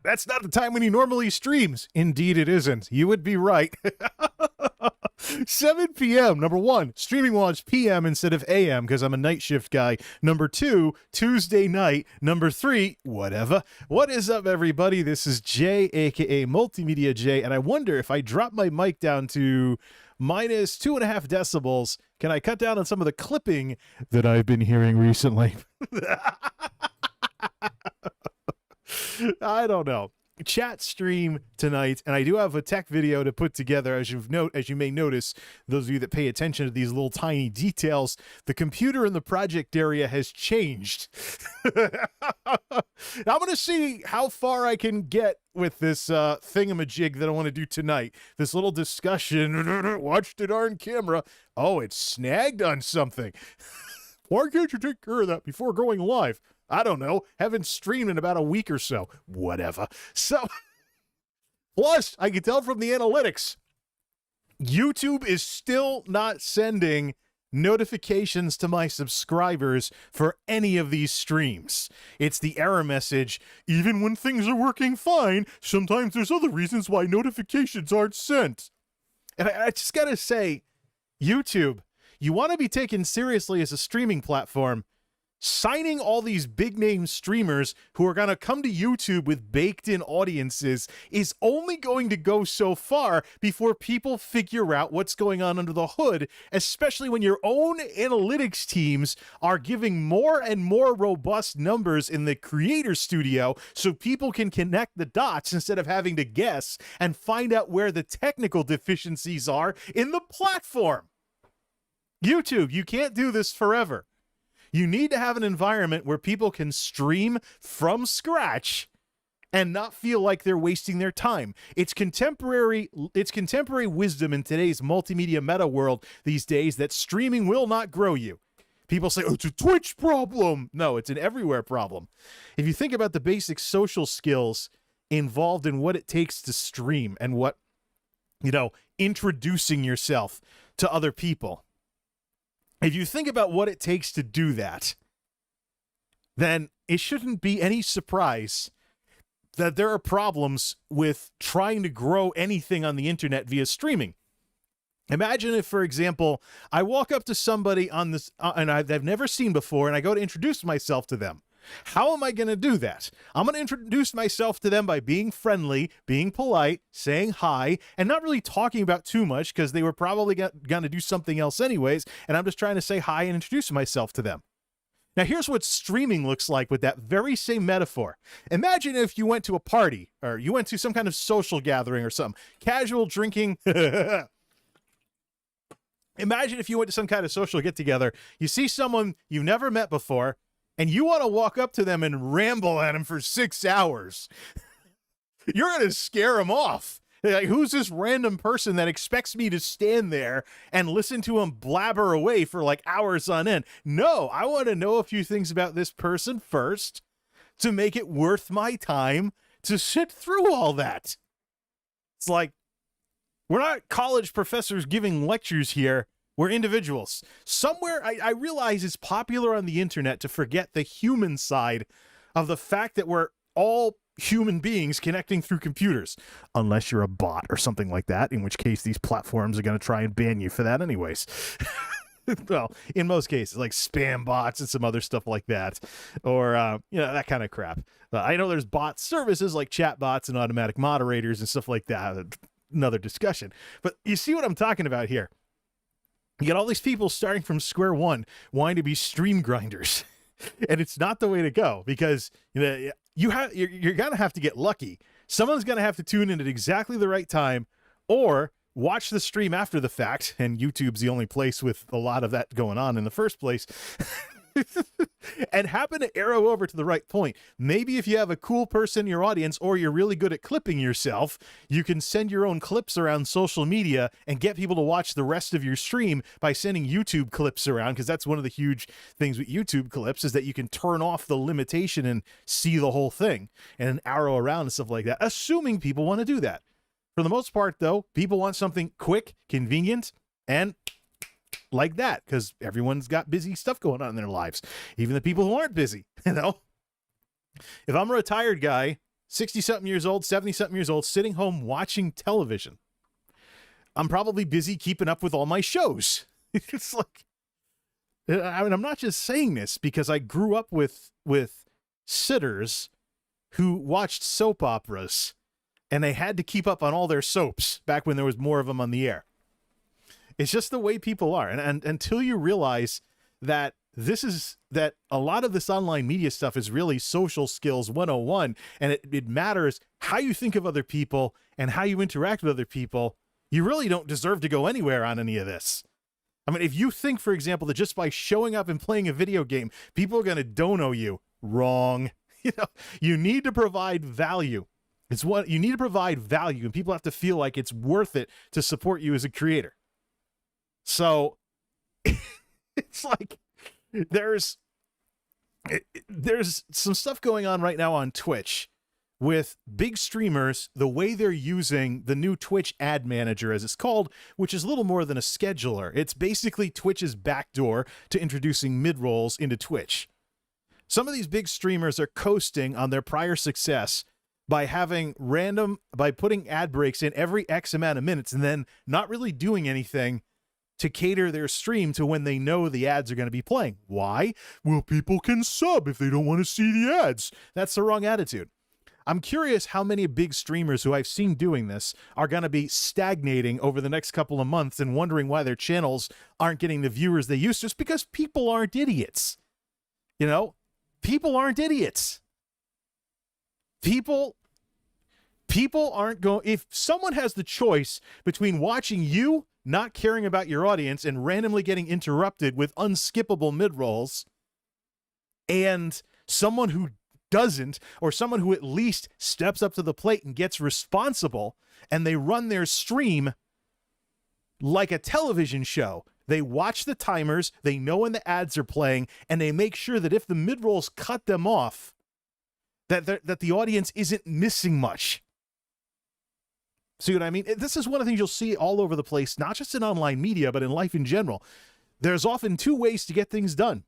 That's not the time when he normally streams. Indeed it isn't. You would be right. 7 p.m. Number one, streaming while it's p.m. instead of a.m. because I'm a night shift guy. Number two, Tuesday night. Number three, whatever. What is up, everybody? This is Jay, aka MultimediaJay, and I wonder if I drop my mic down to minus 2.5 decibels, can I cut down on some of the clipping that I've been hearing recently? I don't know. Chat stream tonight, and I do have a tech video to put together. As you may notice, those of you that pay attention to these little tiny details, the computer in the project area has changed. I'm going to see how far I can get with this thingamajig that I want to do tonight. This little discussion. Watch the darn camera. Oh, it's snagged on something. Why can't you take care of that before going live? I don't know. Haven't streamed in about a week or so. Whatever. So, plus, I can tell from the analytics, YouTube is still not sending notifications to my subscribers for any of these streams. It's the error message. Even when things are working fine, sometimes there's other reasons why notifications aren't sent. And I just gotta say, YouTube, you want to be taken seriously as a streaming platform. Signing all these big name streamers who are going to come to YouTube with baked in audiences is only going to go so far before people figure out what's going on under the hood, especially when your own analytics teams are giving more and more robust numbers in the creator studio so people can connect the dots instead of having to guess and find out where the technical deficiencies are in the platform. YouTube, you can't do this forever. You need to have an environment where people can stream from scratch and not feel like they're wasting their time. It's contemporary wisdom in today's multimedia meta world these days that streaming will not grow you. People say, oh, it's a Twitch problem. No, it's an everywhere problem. If you think about the basic social skills involved in what it takes to stream and what, introducing yourself to other people. If you think about what it takes to do that, then it shouldn't be any surprise that there are problems with trying to grow anything on the internet via streaming. Imagine if, for example, I walk up to somebody on this and I've never seen before, and I go to introduce myself to them. How am I going to do that? I'm going to introduce myself to them by being friendly, being polite, saying hi, and not really talking about too much because they were probably going to do something else anyways, and I'm just trying to say hi and introduce myself to them. Now, here's what streaming looks like with that very same metaphor. Imagine if you went to a party, or you went to some kind of social gathering or something, casual drinking. Imagine if you went to some kind of social get-together, you see someone you've never met before, and you want to walk up to them and ramble at them for 6 hours. You're going to scare them off. Like, who's this random person that expects me to stand there and listen to him blabber away for like hours on end? No, I want to know a few things about this person first to make it worth my time to sit through all that. It's like, we're not college professors giving lectures here. We're individuals. Somewhere, I realize it's popular on the internet to forget the human side of the fact that we're all human beings connecting through computers. Unless you're a bot or something like that, in which case these platforms are going to try and ban you for that anyways. Well, in most cases, like spam bots and some other stuff like that. Or, that kind of crap. I know there's bot services like chat bots and automatic moderators and stuff like that. Another discussion. But you see what I'm talking about here. You got all these people starting from square one wanting to be stream grinders. And it's not the way to go because you're going to have to get lucky. Someone's going to have to tune in at exactly the right time or watch the stream after the fact. And YouTube's the only place with a lot of that going on in the first place. And happen to arrow over to the right point. Maybe if you have a cool person in your audience or you're really good at clipping yourself, you can send your own clips around social media and get people to watch the rest of your stream by sending YouTube clips around, because that's one of the huge things with YouTube clips is that you can turn off the limitation and see the whole thing and arrow around and stuff like that, assuming people want to do that. For the most part, though, people want something quick, convenient, and like that, because everyone's got busy stuff going on in their lives, even the people who aren't busy. If I'm a retired guy 60-something years old, 70-something years old, sitting home watching television. I'm probably busy keeping up with all my shows. It's like, I mean, I'm not just saying this because I grew up with sitters who watched soap operas, and they had to keep up on all their soaps back when there was more of them on the air. It's just the way people are. And until you realize that that a lot of this online media stuff is really social skills 101, and it matters how you think of other people and how you interact with other people, you really don't deserve to go anywhere on any of this. I mean, if you think, for example, that just by showing up and playing a video game, people are going to dono you, wrong. You need to provide value. You need to provide value, and people have to feel like it's worth it to support you as a creator. So it's like there's some stuff going on right now on Twitch with big streamers, the way they're using the new Twitch ad manager, as it's called, which is little more than a scheduler. It's basically Twitch's backdoor to introducing mid-rolls into Twitch. Some of these big streamers are coasting on their prior success by putting ad breaks in every X amount of minutes and then not really doing anything to cater their stream to when they know the ads are going to be playing. Why? Well, people can sub if they don't want to see the ads. That's the wrong attitude. I'm curious how many big streamers who I've seen doing this are going to be stagnating over the next couple of months and wondering why their channels aren't getting the viewers they used to. It's because people aren't idiots. People aren't idiots. People aren't going. If someone has the choice between watching you not caring about your audience and randomly getting interrupted with unskippable mid-rolls, and someone who doesn't, or someone who at least steps up to the plate and gets responsible, and they run their stream like a television show. They watch the timers, they know when the ads are playing, and they make sure that if the mid-rolls cut them off, that the audience isn't missing much. See what I mean? This is one of the things you'll see all over the place, not just in online media, but in life in general. There's often two ways to get things done.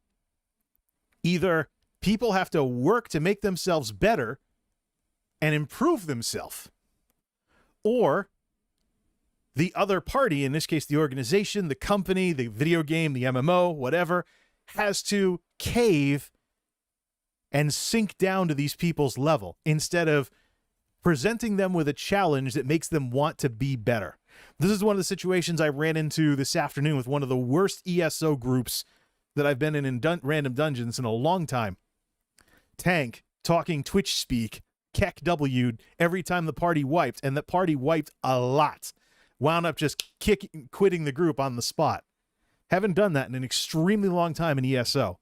Either people have to work to make themselves better and improve themselves, or the other party, in this case the organization, the company, the video game, the MMO, whatever, has to cave and sink down to these people's level instead of presenting them with a challenge that makes them want to be better. This is one of the situations I ran into this afternoon with one of the worst ESO groups that I've been in random dungeons in a long time. Tank, talking Twitch speak, Keck W'd every time the party wiped, and the party wiped a lot. Wound up just quitting the group on the spot. Haven't done that in an extremely long time in ESO.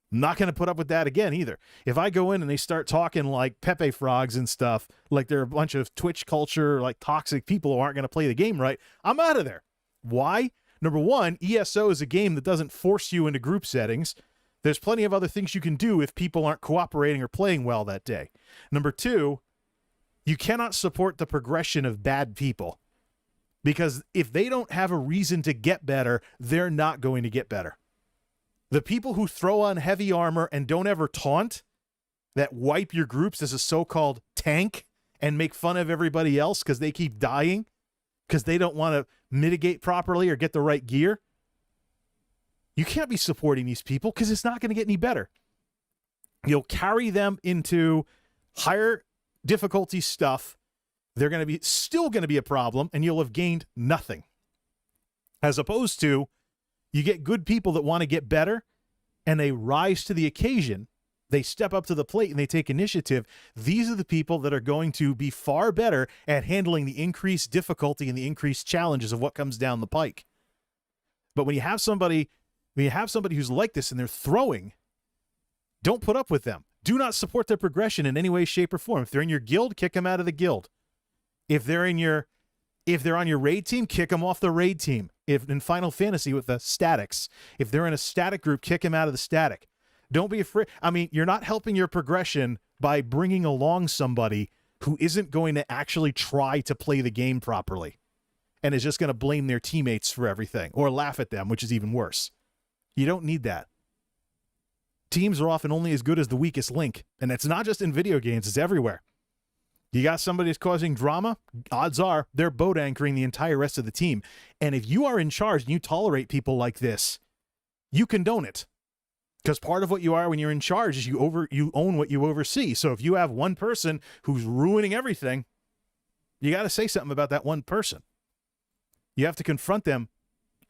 Not going to put up with that again either. If I go in and they start talking like Pepe frogs and stuff, like they're a bunch of Twitch culture, like toxic people who aren't going to play the game right, I'm out of there. Why? Number one, ESO is a game that doesn't force you into group settings. There's plenty of other things you can do if people aren't cooperating or playing well that day. Number two, you cannot support the progression of bad people, because if they don't have a reason to get better, they're not going to get better. The people who throw on heavy armor and don't ever taunt, that wipe your groups as a so-called tank and make fun of everybody else because they keep dying, because they don't want to mitigate properly or get the right gear. You can't be supporting these people because it's not going to get any better. You'll carry them into higher difficulty stuff. They're going to be still going to be a problem, and you'll have gained nothing. As opposed to, you get good people that want to get better, and they rise to the occasion. They step up to the plate and they take initiative. These are the people that are going to be far better at handling the increased difficulty and the increased challenges of what comes down the pike. But when you have somebody who's like this and they're throwing, don't put up with them. Do not support their progression in any way, shape, or form. If they're in your guild, kick them out of the guild. If they're on your raid team, kick them off the raid team. If in Final Fantasy with the statics, if they're in a static group, kick them out of the static. Don't be afraid. I mean, you're not helping your progression by bringing along somebody who isn't going to actually try to play the game properly and is just going to blame their teammates for everything or laugh at them, which is even worse. You don't need that. Teams are often only as good as the weakest link, and it's not just in video games, it's everywhere. You got somebody that's causing drama, odds are they're boat anchoring the entire rest of the team. And if you are in charge and you tolerate people like this, you condone it. Because part of what you are when you're in charge is you own what you oversee. So if you have one person who's ruining everything, you got to say something about that one person. You have to confront them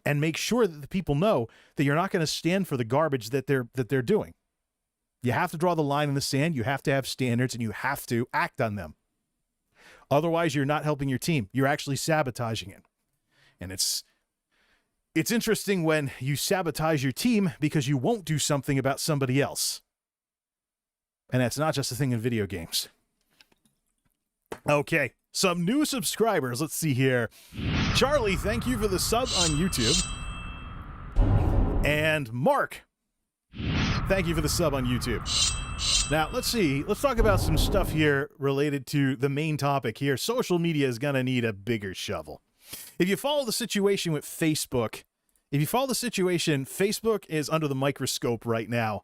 and make sure that the people know that you're not going to stand for the garbage that they're doing. You have to draw the line in the sand. You have to have standards, and you have to act on them. Otherwise, you're not helping your team. You're actually sabotaging it. And it's interesting when you sabotage your team because you won't do something about somebody else. And that's not just a thing in video games. Okay, some new subscribers. Let's see here. Charlie, thank you for the sub on YouTube. And Mark, thank you for the sub on YouTube. Now, let's see. Let's talk about some stuff here related to the main topic here. Social media is going to need a bigger shovel. If you follow the situation with Facebook, Facebook is under the microscope right now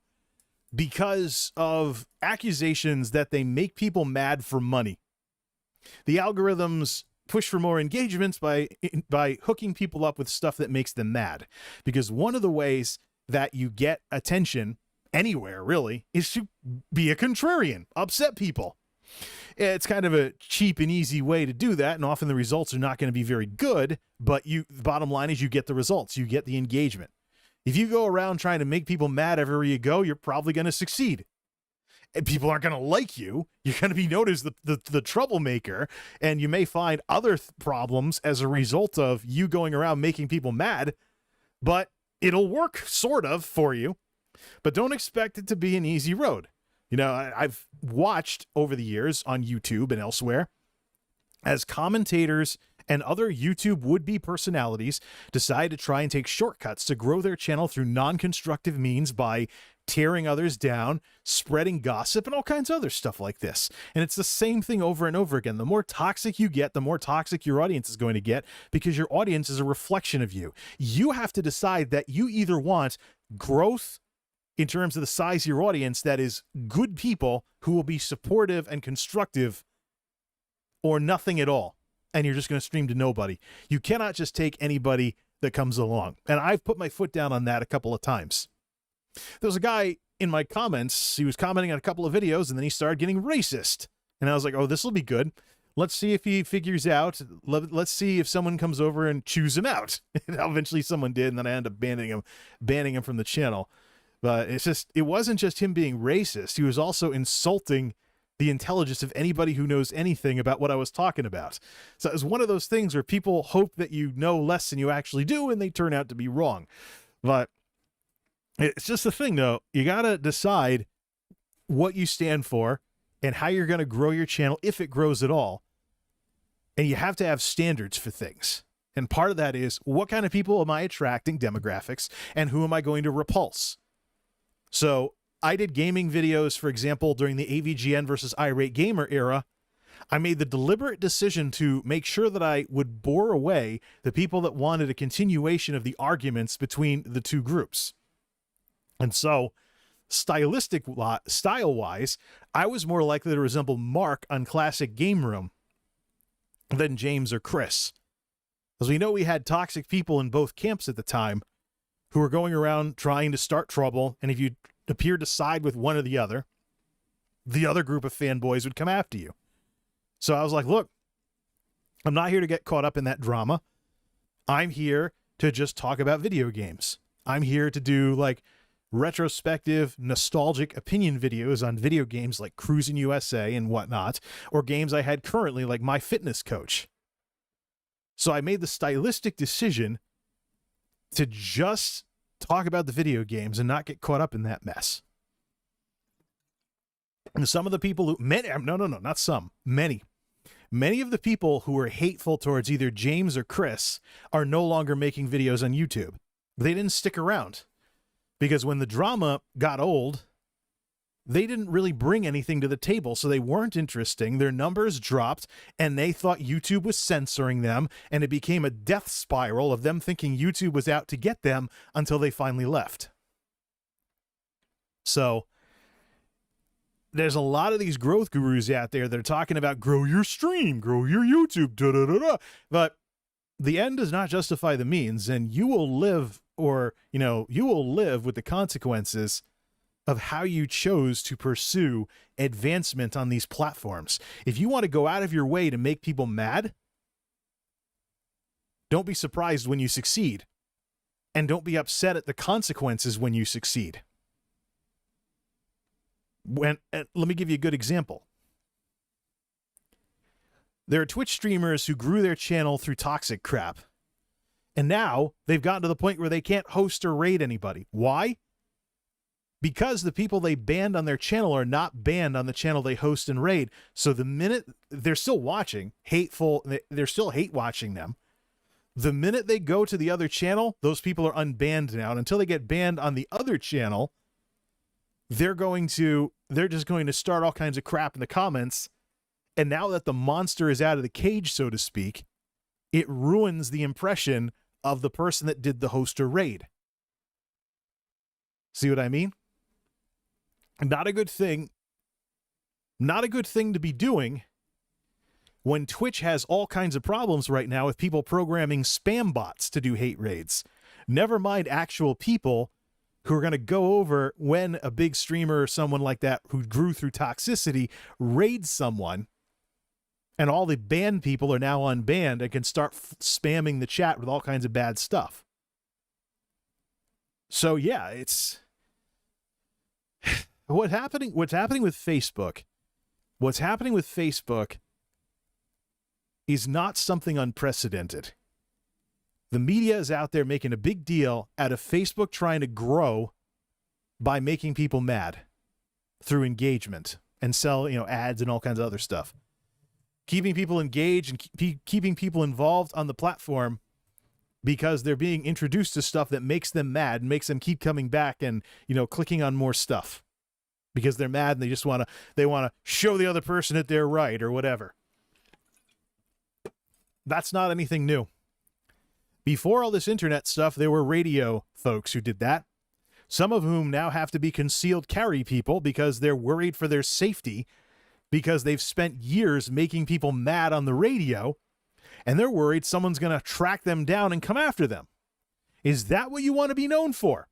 because of accusations that they make people mad for money. The algorithms push for more engagements by hooking people up with stuff that makes them mad. Because one of the ways that you get attention anywhere, really, is to be a contrarian, upset people. It's kind of a cheap and easy way to do that, and often the results are not going to be very good, but the bottom line is you get the results, you get the engagement. If you go around trying to make people mad everywhere you go, you're probably going to succeed. And people aren't going to like you. You're going to be known as the troublemaker, and you may find other problems as a result of you going around making people mad, but it'll work sort of for you. But don't expect it to be an easy road. You know, I've watched over the years on YouTube and elsewhere as commentators and other YouTube would-be personalities decide to try and take shortcuts to grow their channel through non-constructive means by tearing others down, spreading gossip, and all kinds of other stuff like this. And it's the same thing over and over again. The more toxic you get, the more toxic your audience is going to get, because your audience is a reflection of you. You have to decide that you either want growth in terms of the size of your audience that is good people who will be supportive and constructive, or nothing at all, and you're just going to stream to nobody. You cannot just take anybody that comes along. And I've put my foot down on that a couple of times. There's a guy in my comments, he was commenting on a couple of videos, and then he started getting racist. And I was like, oh, this will be good. Let's see if he figures out. Let's see if someone comes over and chews him out. And eventually someone did, and then I ended up banning him from the channel. But it wasn't just him being racist. He was also insulting the intelligence of anybody who knows anything about what I was talking about. So it was one of those things where people hope that you know less than you actually do, and they turn out to be wrong. But it's just the thing, though. You got to decide what you stand for and how you're going to grow your channel, if it grows at all. And you have to have standards for things. And part of that is, what kind of people am I attracting, demographics, and who am I going to repulse? So I did gaming videos, for example, during the AVGN versus Irate Gamer era. I made the deliberate decision to make sure that I would bore away the people that wanted a continuation of the arguments between the two groups. And so, style-wise, I was more likely to resemble Mark on Classic Game Room than James or Chris. As we know, we had toxic people in both camps at the time who were going around trying to start trouble, and if you appeared to side with one or the other group of fanboys would come after you. So I was like, look, I'm not here to get caught up in that drama. I'm here to just talk about video games. I'm here to do like retrospective, nostalgic opinion videos on video games like Cruising USA and whatnot, or games I had currently like My Fitness Coach. So I made the stylistic decision to just talk about the video games and not get caught up in that mess. And some of the people who, many of the people who were hateful towards either James or Chris are no longer making videos on YouTube. They didn't stick around because when the drama got old, they didn't really bring anything to the table, so they weren't interesting. Their numbers dropped, and they thought YouTube was censoring them, and it became a death spiral of them thinking YouTube was out to get them until they finally left. So there's a lot of these growth gurus out there that are talking about grow your stream, grow your YouTube, da da da da. But the end does not justify the means, and you will live, or you will live with the consequences of how you chose to pursue advancement on these platforms. If you want to go out of your way to make people mad, don't be surprised when you succeed, and don't be upset at the consequences when you succeed. Let me give you a good example. There are Twitch streamers who grew their channel through toxic crap, and now they've gotten to the point where they can't host or raid anybody. Why? Because the people they banned on their channel are not banned on the channel they host and raid. So the minute they're still watching, they're still hate watching them. The minute they go to the other channel, those people are unbanned now. And until they get banned on the other channel, they're just going to start all kinds of crap in the comments. And now that the monster is out of the cage, so to speak, it ruins the impression of the person that did the host or raid. See what I mean? Not a good thing. Not a good thing to be doing when Twitch has all kinds of problems right now with people programming spam bots to do hate raids. Never mind actual people who are going to go over when a big streamer or someone like that who grew through toxicity raids someone, and all the banned people are now unbanned and can start spamming the chat with all kinds of bad stuff. So yeah, it's what's happening with Facebook. What's happening with Facebook is not something unprecedented. The media is out there making a big deal out of Facebook trying to grow by making people mad through engagement and sell, ads and all kinds of other stuff. Keeping people engaged and keeping people involved on the platform because they're being introduced to stuff that makes them mad and makes them keep coming back and, clicking on more stuff because they're mad and they just want to show the other person that they're right or whatever. That's not anything new. Before all this internet stuff, there were radio folks who did that, some of whom now have to be concealed carry people because they're worried for their safety because they've spent years making people mad on the radio, and they're worried someone's going to track them down and come after them. Is that what you want to be known for?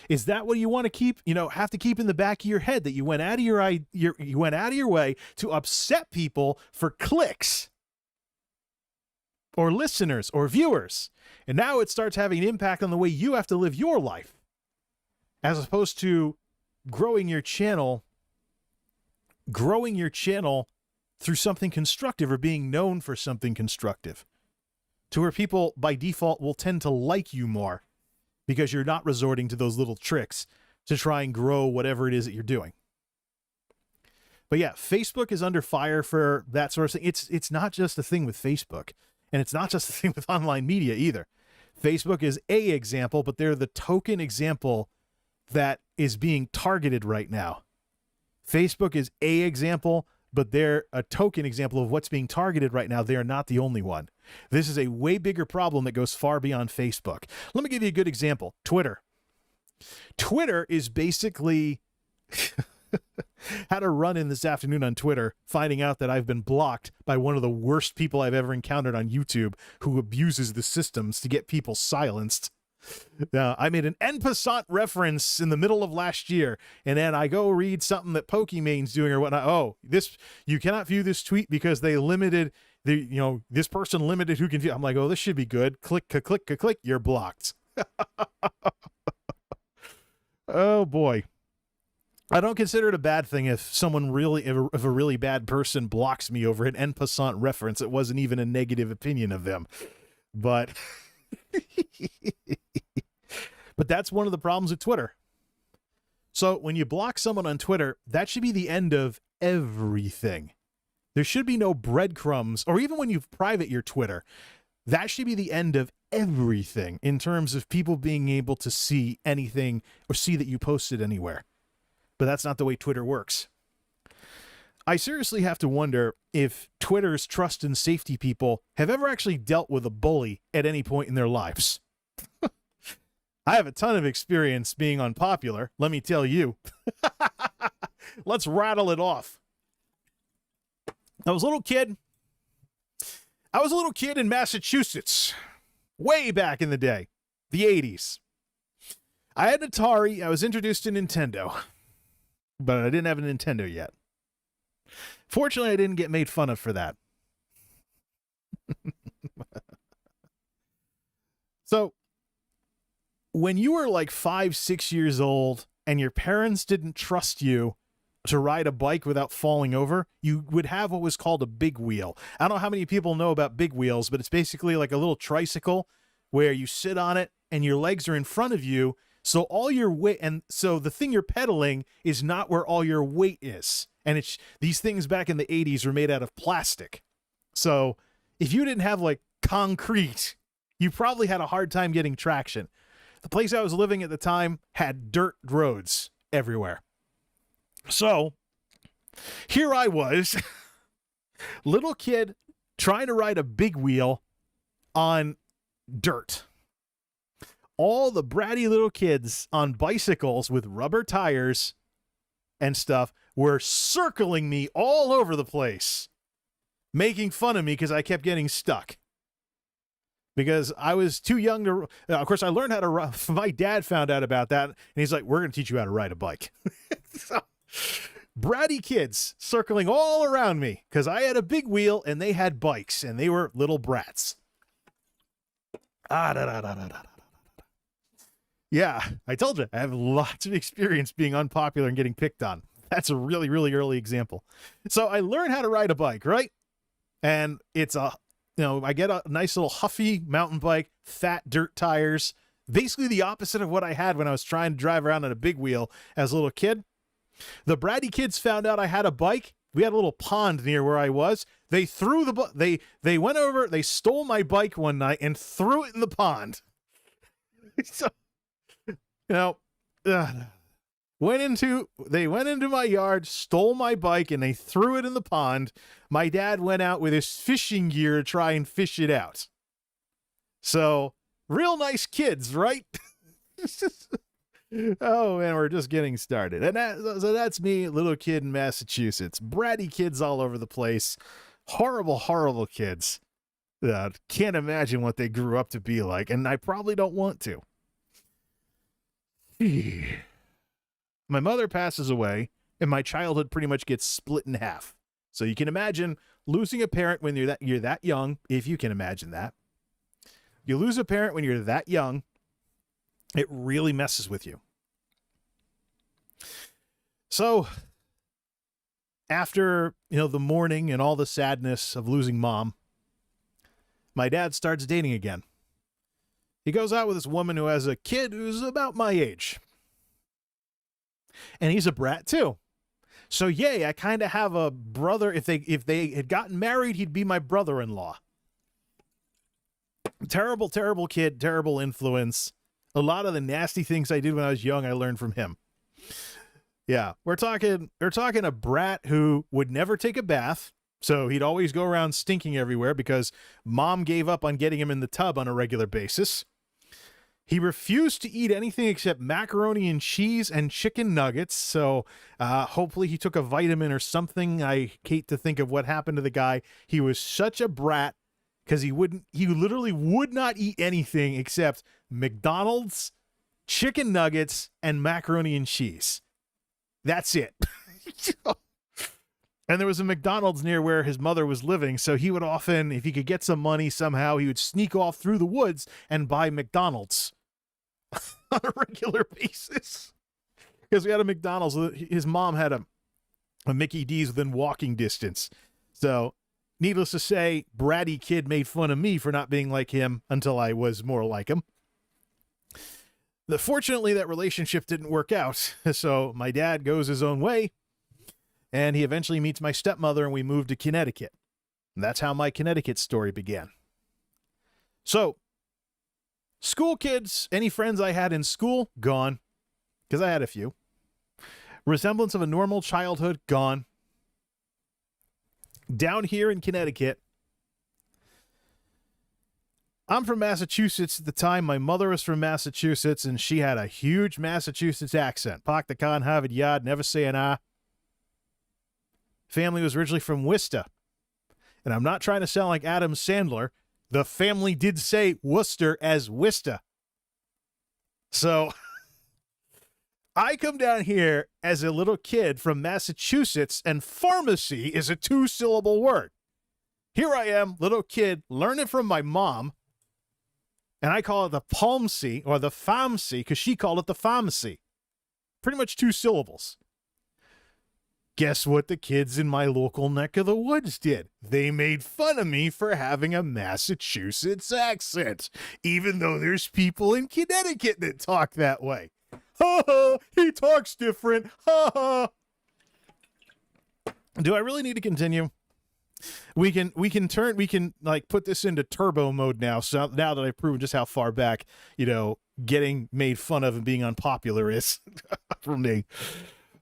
Is that what you want to keep, have to keep in the back of your head, that you went out of you went out of your way to upset people for clicks or listeners or viewers, and now it starts having an impact on the way you have to live your life, as opposed to growing your channel through something constructive or being known for something constructive, to where people by default will tend to like you more because you're not resorting to those little tricks to try and grow whatever it is that you're doing. But yeah, Facebook is under fire for that sort of thing. It's not just a thing with Facebook, and it's not just a thing with online media either. Facebook is a example, but they're the token example that is being targeted right now. Facebook is a example, but they're a token example of what's being targeted right now. They are not the only one. This is a way bigger problem that goes far beyond Facebook. Let me give you a good example. Twitter. Twitter is basically had a run-in this afternoon on Twitter, finding out that I've been blocked by one of the worst people I've ever encountered on YouTube, who abuses the systems to get people silenced. I made an en passant reference in the middle of last year, and then I go read something that Pokemon's doing or whatnot. Oh, you cannot view this tweet because they limited this person limited who can view. I'm like, oh, this should be good. Click, click, you're blocked. Oh boy. I don't consider it a bad thing if if a really bad person blocks me over an en passant reference. It wasn't even a negative opinion of them, but but that's one of the problems with Twitter. So when you block someone on Twitter, that should be the end of everything. There should be no breadcrumbs, or even when you private your Twitter, that should be the end of everything in terms of people being able to see anything or see that you posted anywhere. But that's not the way Twitter works. I seriously have to wonder if Twitter's trust and safety people have ever actually dealt with a bully at any point in their lives. I have a ton of experience being unpopular, let me tell you. Let's rattle it off. I was a little kid. In Massachusetts, way back in the day, the 80s. I had an Atari. I was introduced to Nintendo, but I didn't have a Nintendo yet. Fortunately, I didn't get made fun of for that. So, when you were like 5, 6 years old and your parents didn't trust you to ride a bike without falling over, you would have what was called a big wheel. I don't know how many people know about big wheels, but it's basically like a little tricycle where you sit on it and your legs are in front of you. So all your weight, and so the thing you're pedaling is not where all your weight is. And it's these things back in the 80s were made out of plastic. So if you didn't have like concrete, you probably had a hard time getting traction. The place I was living at the time had dirt roads everywhere. So here I was, little kid trying to ride a big wheel on dirt. All the bratty little kids on bicycles with rubber tires and stuff were circling me all over the place, making fun of me because I kept getting stuck. Because I was too young to... Of course, I learned how to ride. My dad found out about that, and he's like, we're going to teach you how to ride a bike. So, bratty kids circling all around me because I had a big wheel and they had bikes, and they were little brats. Yeah, I told you, I have lots of experience being unpopular and getting picked on. That's a really, really early example. So I learned how to ride a bike, right? And it's I get a nice little huffy mountain bike, fat dirt tires, basically the opposite of what I had when I was trying to drive around on a big wheel as a little kid. The bratty kids found out I had a bike. We had a little pond near where I was. They threw they went over, they stole my bike one night and threw it in the pond. So, they went into my yard, stole my bike, and they threw it in the pond. My dad went out with his fishing gear to try and fish it out. So, real nice kids, right? Oh, man, we're just getting started. And so that's me, little kid in Massachusetts. Bratty kids all over the place. Horrible, horrible kids. Can't imagine what they grew up to be like, and I probably don't want to. My mother passes away, and my childhood pretty much gets split in half. So you can imagine losing a parent when you're that young, if you can imagine that. You lose a parent when you're that young, it really messes with you. So after, the mourning and all the sadness of losing mom, my dad starts dating again. He goes out with this woman who has a kid who's about my age. And he's a brat too. So yay, I kind of have a brother. If they had gotten married, he'd be my brother-in-law. Terrible, terrible kid, terrible influence. A lot of the nasty things I did when I was young, I learned from him. Yeah, we're talking a brat who would never take a bath. So he'd always go around stinking everywhere because mom gave up on getting him in the tub on a regular basis. He refused to eat anything except macaroni and cheese and chicken nuggets. So hopefully he took a vitamin or something. I hate to think of what happened to the guy. He was such a brat because he literally would not eat anything except McDonald's, chicken nuggets, and macaroni and cheese. That's it. And there was a McDonald's near where his mother was living, so he would often, if he could get some money somehow, he would sneak off through the woods and buy McDonald's on a regular basis. Because we had a McDonald's. His mom had a Mickey D's within walking distance. So, needless to say, bratty kid made fun of me for not being like him until I was more like him. Fortunately, that relationship didn't work out, so my dad goes his own way. And he eventually meets my stepmother, and we moved to Connecticut. And that's how my Connecticut story began. So, school kids, any friends I had in school, gone. Because I had a few. Resemblance of a normal childhood, gone. Down here in Connecticut, I'm from Massachusetts at the time. My mother was from Massachusetts, and she had a huge Massachusetts accent. Park the car in Harvard Yard, never say an I. Family was originally from Worcester. And I'm not trying to sound like Adam Sandler. The family did say Worcester as Worcester. So I come down here as a little kid from Massachusetts, and pharmacy is a 2-syllable word. Here I am, little kid, learning from my mom, and I call it the palmsy or the pharmacy because she called it the pharmacy. Pretty much 2 syllables. Guess what the kids in my local neck of the woods did? They made fun of me for having a Massachusetts accent, even though there's people in Connecticut that talk that way. Ha ha, he talks different. Ha ha. Do I really need to continue? We can like put this into turbo mode now. So now that I've proven just how far back, getting made fun of and being unpopular is for me.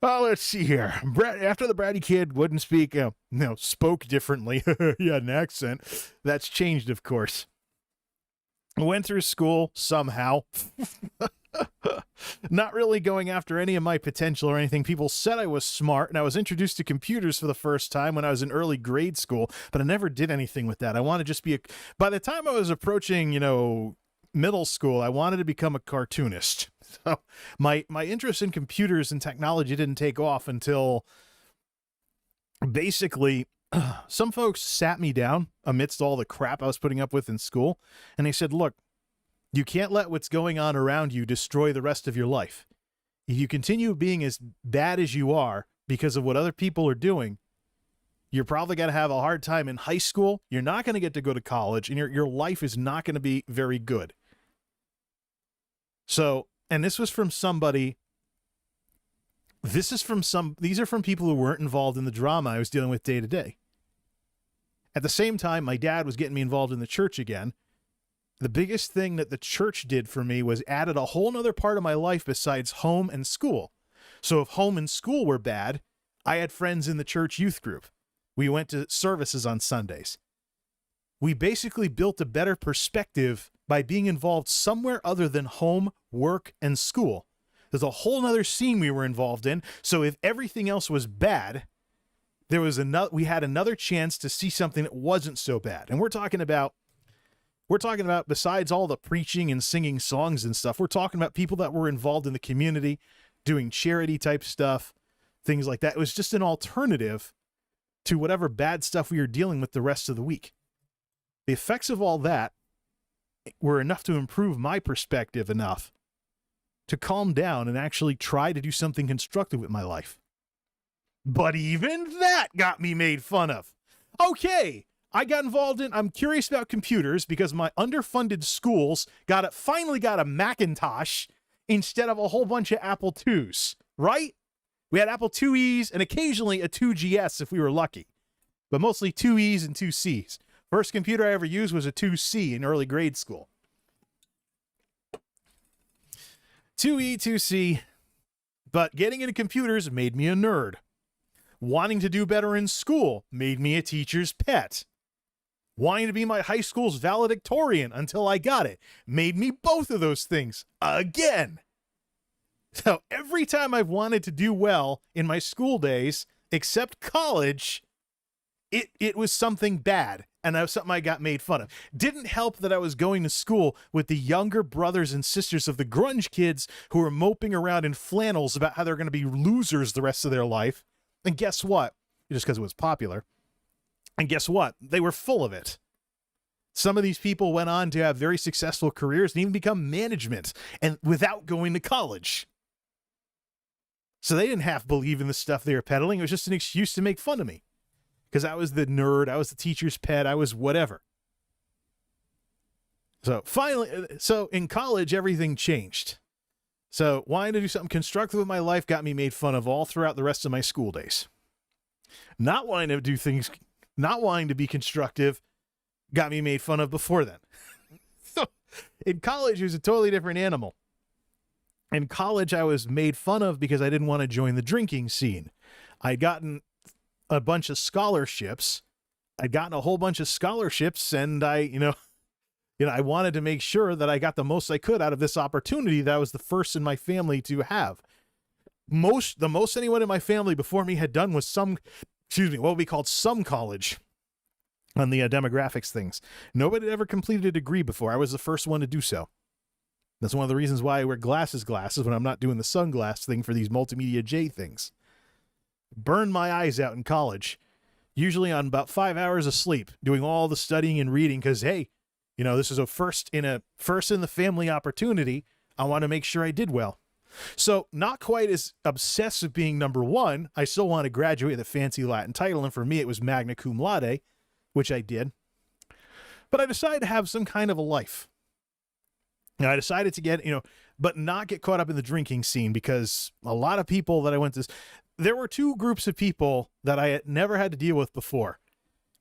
Let's see here. After the bratty kid wouldn't speak, spoke differently. He had an accent. That's changed, of course. Went through school somehow. Not really going after any of my potential or anything. People said I was smart, and I was introduced to computers for the first time when I was in early grade school, but I never did anything with that. I wanted to just be by the time I was approaching, middle school, I wanted to become a cartoonist. So my interest in computers and technology didn't take off until basically some folks sat me down amidst all the crap I was putting up with in school, and they said, look, you can't let what's going on around you destroy the rest of your life. If you continue being as bad as you are because of what other people are doing, you're probably going to have a hard time in high school. You're not going to get to go to college, and your life is not going to be very good. So, and this was from somebody, these are from people who weren't involved in the drama I was dealing with day to day. At the same time, my dad was getting me involved in the church again. The biggest thing that the church did for me was added a whole nother part of my life besides home and school. So if home and school were bad, I had friends in the church youth group. We went to services on Sundays. We basically built a better perspective by being involved somewhere other than home, work, and school. There's a whole nother scene we were involved in. So if everything else was bad, we had another chance to see something that wasn't so bad. And we're talking about besides all the preaching and singing songs and stuff, we're talking about people that were involved in the community, doing charity type stuff, things like that. It was just an alternative to whatever bad stuff we were dealing with the rest of the week. The effects of all that were enough to improve my perspective enough to calm down and actually try to do something constructive with my life. But even that got me made fun of. Okay, I got involved I'm curious about computers because my underfunded schools finally got a Macintosh instead of a whole bunch of Apple IIs, right? We had Apple IIes and occasionally a 2GS if we were lucky, but mostly 2Es and 2Cs. First computer I ever used was a 2C in early grade school. 2E, 2C, but getting into computers made me a nerd. Wanting to do better in school made me a teacher's pet. Wanting to be my high school's valedictorian until I got it made me both of those things again. So every time I've wanted to do well in my school days, except college, it was something bad, and that was something I got made fun of. Didn't help that I was going to school with the younger brothers and sisters of the grunge kids who were moping around in flannels about how they're going to be losers the rest of their life. And guess what? Just because it was popular. And guess what? They were full of it. Some of these people went on to have very successful careers and even become management and without going to college. So they didn't half believe in the stuff they were peddling. It was just an excuse to make fun of me. Because I was the nerd, I was the teacher's pet, I was whatever. So finally, in college, everything changed. So wanting to do something constructive with my life got me made fun of all throughout the rest of my school days. Not wanting to do things, not wanting to be constructive, got me made fun of before then. So in college, it was a totally different animal. In college, I was made fun of because I didn't want to join the drinking scene. I'd gotten a bunch of scholarships. I'd gotten a whole bunch of scholarships, and I wanted to make sure that I got the most I could out of this opportunity that I was the first in my family to have. The most anyone in my family before me had done was some what would be called some college on the demographics things. Nobody had ever completed a degree before. I was the first one to do so. That's one of the reasons why I wear glasses when I'm not doing the sunglass thing for these MultimediaJay things. Burned my eyes out in college, usually on about 5 hours of sleep, doing all the studying and reading because, hey, this is a first in the family opportunity. I want to make sure I did well. So not quite as obsessed with being number one. I still want to graduate with a fancy Latin title, and for me it was magna cum laude, which I did. But I decided to have some kind of a life. And I decided to get, but not get caught up in the drinking scene because a lot of people that I went to, there were two groups of people that I had never had to deal with before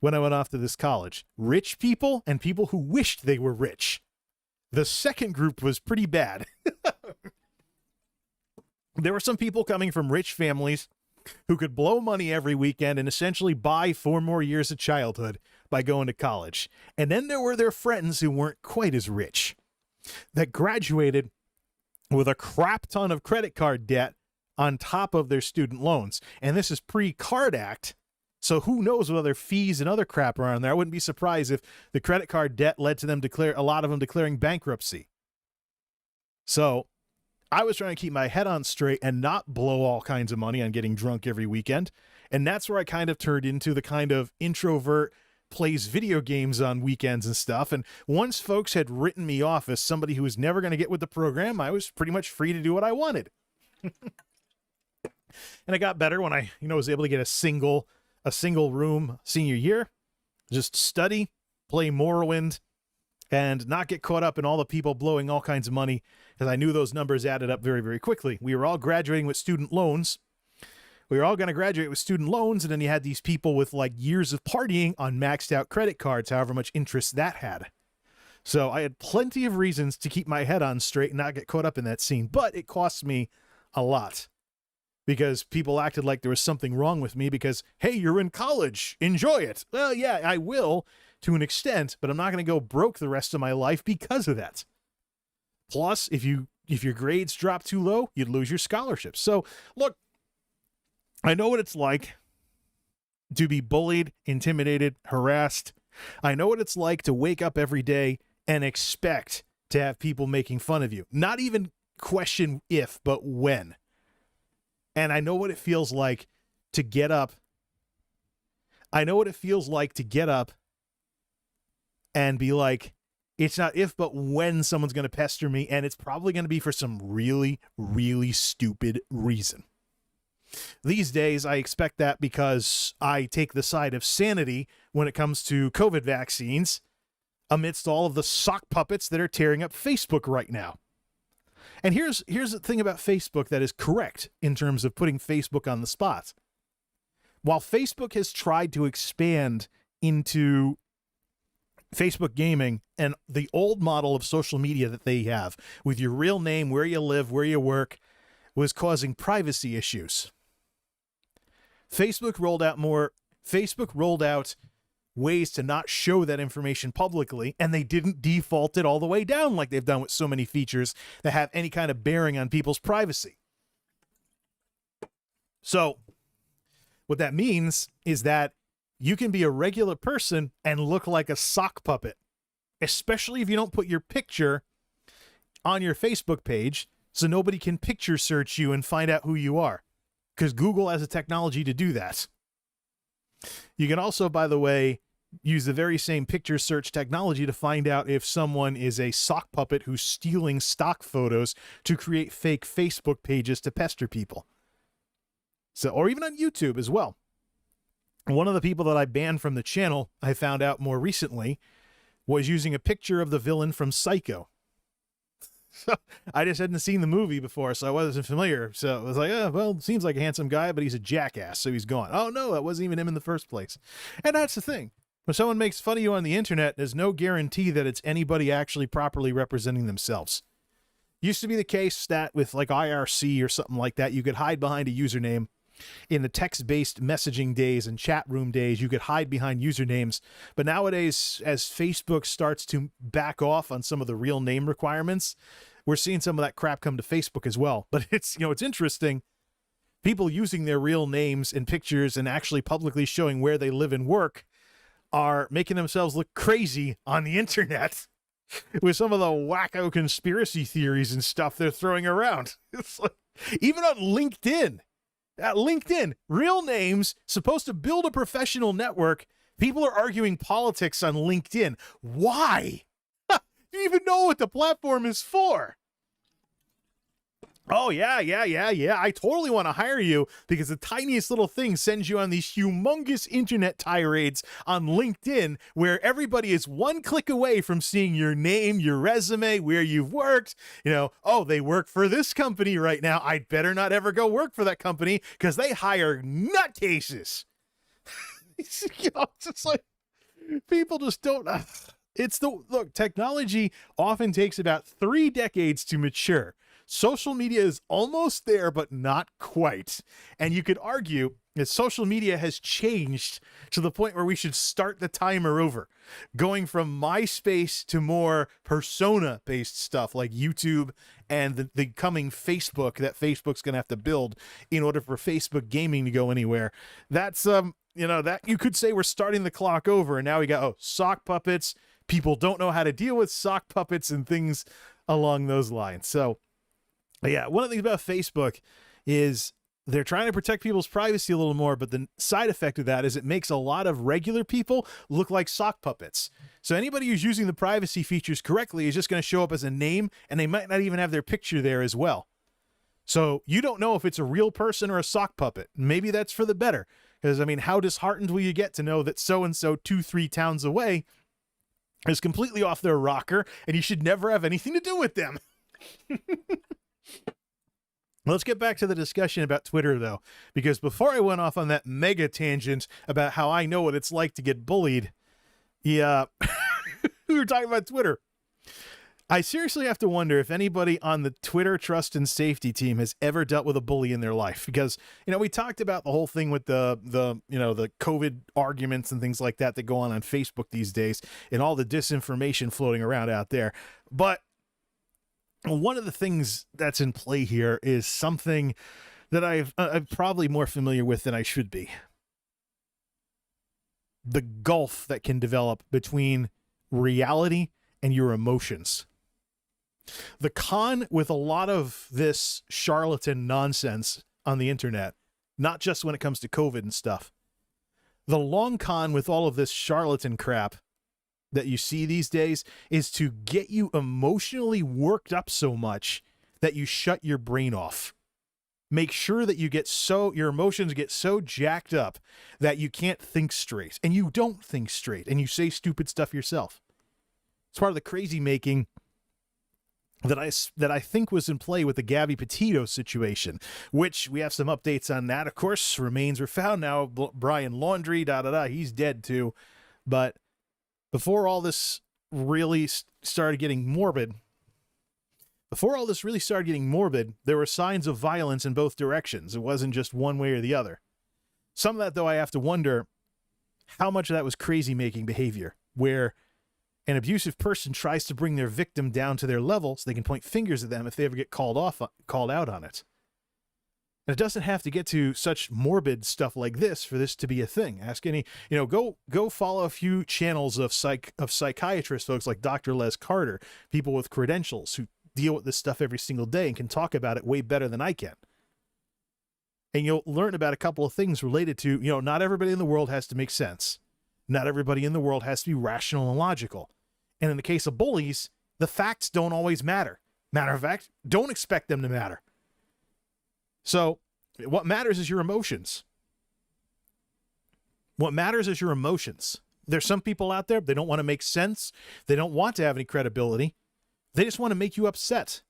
when I went off to this college. Rich people and people who wished they were rich. The second group was pretty bad. There were some people coming from rich families who could blow money every weekend and essentially buy 4 more years of childhood by going to college. And then there were their friends who weren't quite as rich that graduated with a crap ton of credit card debt on top of their student loans. And this is pre-Card Act. So who knows what other fees and other crap are on there. I wouldn't be surprised if the credit card debt led to them a lot of them declaring bankruptcy. So I was trying to keep my head on straight and not blow all kinds of money on getting drunk every weekend. And that's where I kind of turned into the kind of introvert, plays video games on weekends and stuff. And once folks had written me off as somebody who was never going to get with the program, I was pretty much free to do what I wanted. And it got better when I, was able to get a single room senior year, just study, play Morrowind, and not get caught up in all the people blowing all kinds of money, because I knew those numbers added up very, very quickly. We were all graduating with student loans. We were all going to graduate with student loans, and then you had these people with like years of partying on maxed out credit cards, however much interest that had. So I had plenty of reasons to keep my head on straight and not get caught up in that scene, but it cost me a lot because people acted like there was something wrong with me because, hey, you're in college, enjoy it. Well, yeah, I will to an extent, but I'm not going to go broke the rest of my life because of that. Plus, if your grades drop too low, you'd lose your scholarship. So look, I know what it's like to be bullied, intimidated, harassed. I know what it's like to wake up every day and expect to have people making fun of you. Not even question if, but when. And I know what it feels like to get up. I know what it feels like to get up and be like, it's not if, but when someone's going to pester me, and it's probably going to be for some really, really stupid reason. These days, I expect that because I take the side of sanity when it comes to COVID vaccines amidst all of the sock puppets that are tearing up Facebook right now. And here's the thing about Facebook that is correct in terms of putting Facebook on the spot. While Facebook has tried to expand into Facebook gaming and the old model of social media that they have with your real name, where you live, where you work, was causing privacy issues. Facebook rolled out ways to not show that information publicly, and they didn't default it all the way down like they've done with so many features that have any kind of bearing on people's privacy. So what that means is that you can be a regular person and look like a sock puppet, especially if you don't put your picture on your Facebook page so nobody can picture search you and find out who you are, because Google has the technology to do that. You can also, by the way, use the very same picture search technology to find out if someone is a sock puppet who's stealing stock photos to create fake Facebook pages to pester people. So, or even on YouTube as well. One of the people that I banned from the channel, I found out more recently, was using a picture of the villain from Psycho. So I just hadn't seen the movie before, so I wasn't familiar. So I was like, oh, well, seems like a handsome guy, but he's a jackass, so he's gone. Oh, no, that wasn't even him in the first place. And that's the thing. When someone makes fun of you on the internet, there's no guarantee that it's anybody actually properly representing themselves. Used to be the case that with like IRC or something like that, you could hide behind a username. In the text-based messaging days and chat room days, you could hide behind usernames. But nowadays, as Facebook starts to back off on some of the real name requirements, we're seeing some of that crap come to Facebook as well. But it's, it's interesting. People using their real names and pictures and actually publicly showing where they live and work are making themselves look crazy on the internet with some of the wacko conspiracy theories and stuff they're throwing around. It's like, even on LinkedIn, at LinkedIn, real names, supposed to build a professional network, people are arguing politics on LinkedIn. Why? Do you even know what the platform is for? Oh, yeah. I totally want to hire you because the tiniest little thing sends you on these humongous internet tirades on LinkedIn where everybody is one click away from seeing your name, your resume, where you've worked. You know, oh, they work for this company right now. I'd better not ever go work for that company because they hire nutcases. You know, it's just like people just don't. Look, technology often takes about 3 decades to mature. Social media is almost there, but not quite. And you could argue that social media has changed to the point where we should start the timer over, going from MySpace to more persona-based stuff like YouTube and the coming Facebook that Facebook's going to have to build in order for Facebook gaming to go anywhere. That's, you know, that you could say we're starting the clock over. And now we got, sock puppets. People don't know how to deal with sock puppets and things along those lines. So, yeah, one of the things about Facebook is they're trying to protect people's privacy a little more, but the side effect of that is it makes a lot of regular people look like sock puppets. So anybody who's using the privacy features correctly is just going to show up as a name, and they might not even have their picture there as well. So you don't know if it's a real person or a sock puppet. Maybe that's for the better, because, I mean, how disheartened will you get to know that so-and-so 2-3 towns away is completely off their rocker, and you should never have anything to do with them? Let's get back to the discussion about Twitter, though, because before I went off on that mega tangent about how I know what it's like to get bullied, yeah, we were talking about Twitter. I seriously have to wonder if anybody on the Twitter trust and safety team has ever dealt with a bully in their life, because, you know, we talked about the whole thing with the COVID arguments and things like that go on Facebook these days and all the disinformation floating around out there. But one of the things that's in play here is something that I'm probably more familiar with than I should be. The gulf that can develop between reality and your emotions. The con with a lot of this charlatan nonsense on the internet, not just when it comes to COVID and stuff. The long con with all of this charlatan crap that you see these days is to get you emotionally worked up so much that you shut your brain off. Make sure that your emotions get so jacked up that you can't think straight, and you don't think straight, and you say stupid stuff yourself. It's part of the crazy making that I think was in play with the Gabby Petito situation, which we have some updates on that. Of course, remains were found now. Brian Laundrie, he's dead too. But before all this really started getting morbid, there were signs of violence in both directions. It wasn't just one way or the other. Some of that, though, I have to wonder how much of that was crazy-making behavior, where an abusive person tries to bring their victim down to their level so they can point fingers at them if they ever get called out on it. And it doesn't have to get to such morbid stuff like this for this to be a thing. Ask any, go follow a few channels of psychiatrists, folks like Dr. Les Carter, people with credentials who deal with this stuff every single day and can talk about it way better than I can. And you'll learn about a couple of things related to, not everybody in the world has to make sense. Not everybody in the world has to be rational and logical. And in the case of bullies, the facts don't always matter. Matter of fact, don't expect them to matter. So what matters is your emotions. What matters is your emotions. There's some people out there, they don't want to make sense. They don't want to have any credibility. They just want to make you upset.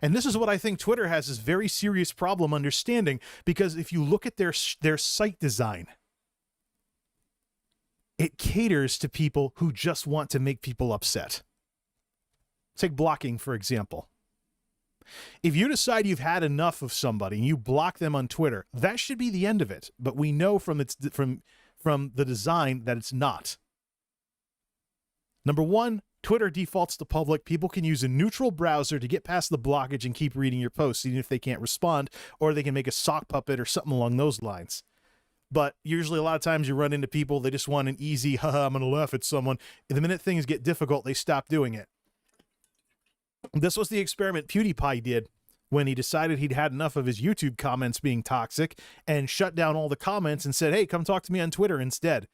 And this is what I think Twitter has this very serious problem understanding, because if you look at their site design, it caters to people who just want to make people upset. Take blocking, for example. If you decide you've had enough of somebody and you block them on Twitter, that should be the end of it. But we know from the design that it's not. Number one, Twitter defaults to public. People can use a neutral browser to get past the blockage and keep reading your posts, even if they can't respond, or they can make a sock puppet or something along those lines. But usually a lot of times you run into people, they just want an easy, haha, I'm going to laugh at someone. The minute things get difficult, they stop doing it. This was the experiment PewDiePie did when he decided he'd had enough of his YouTube comments being toxic and shut down all the comments and said, hey, come talk to me on Twitter instead.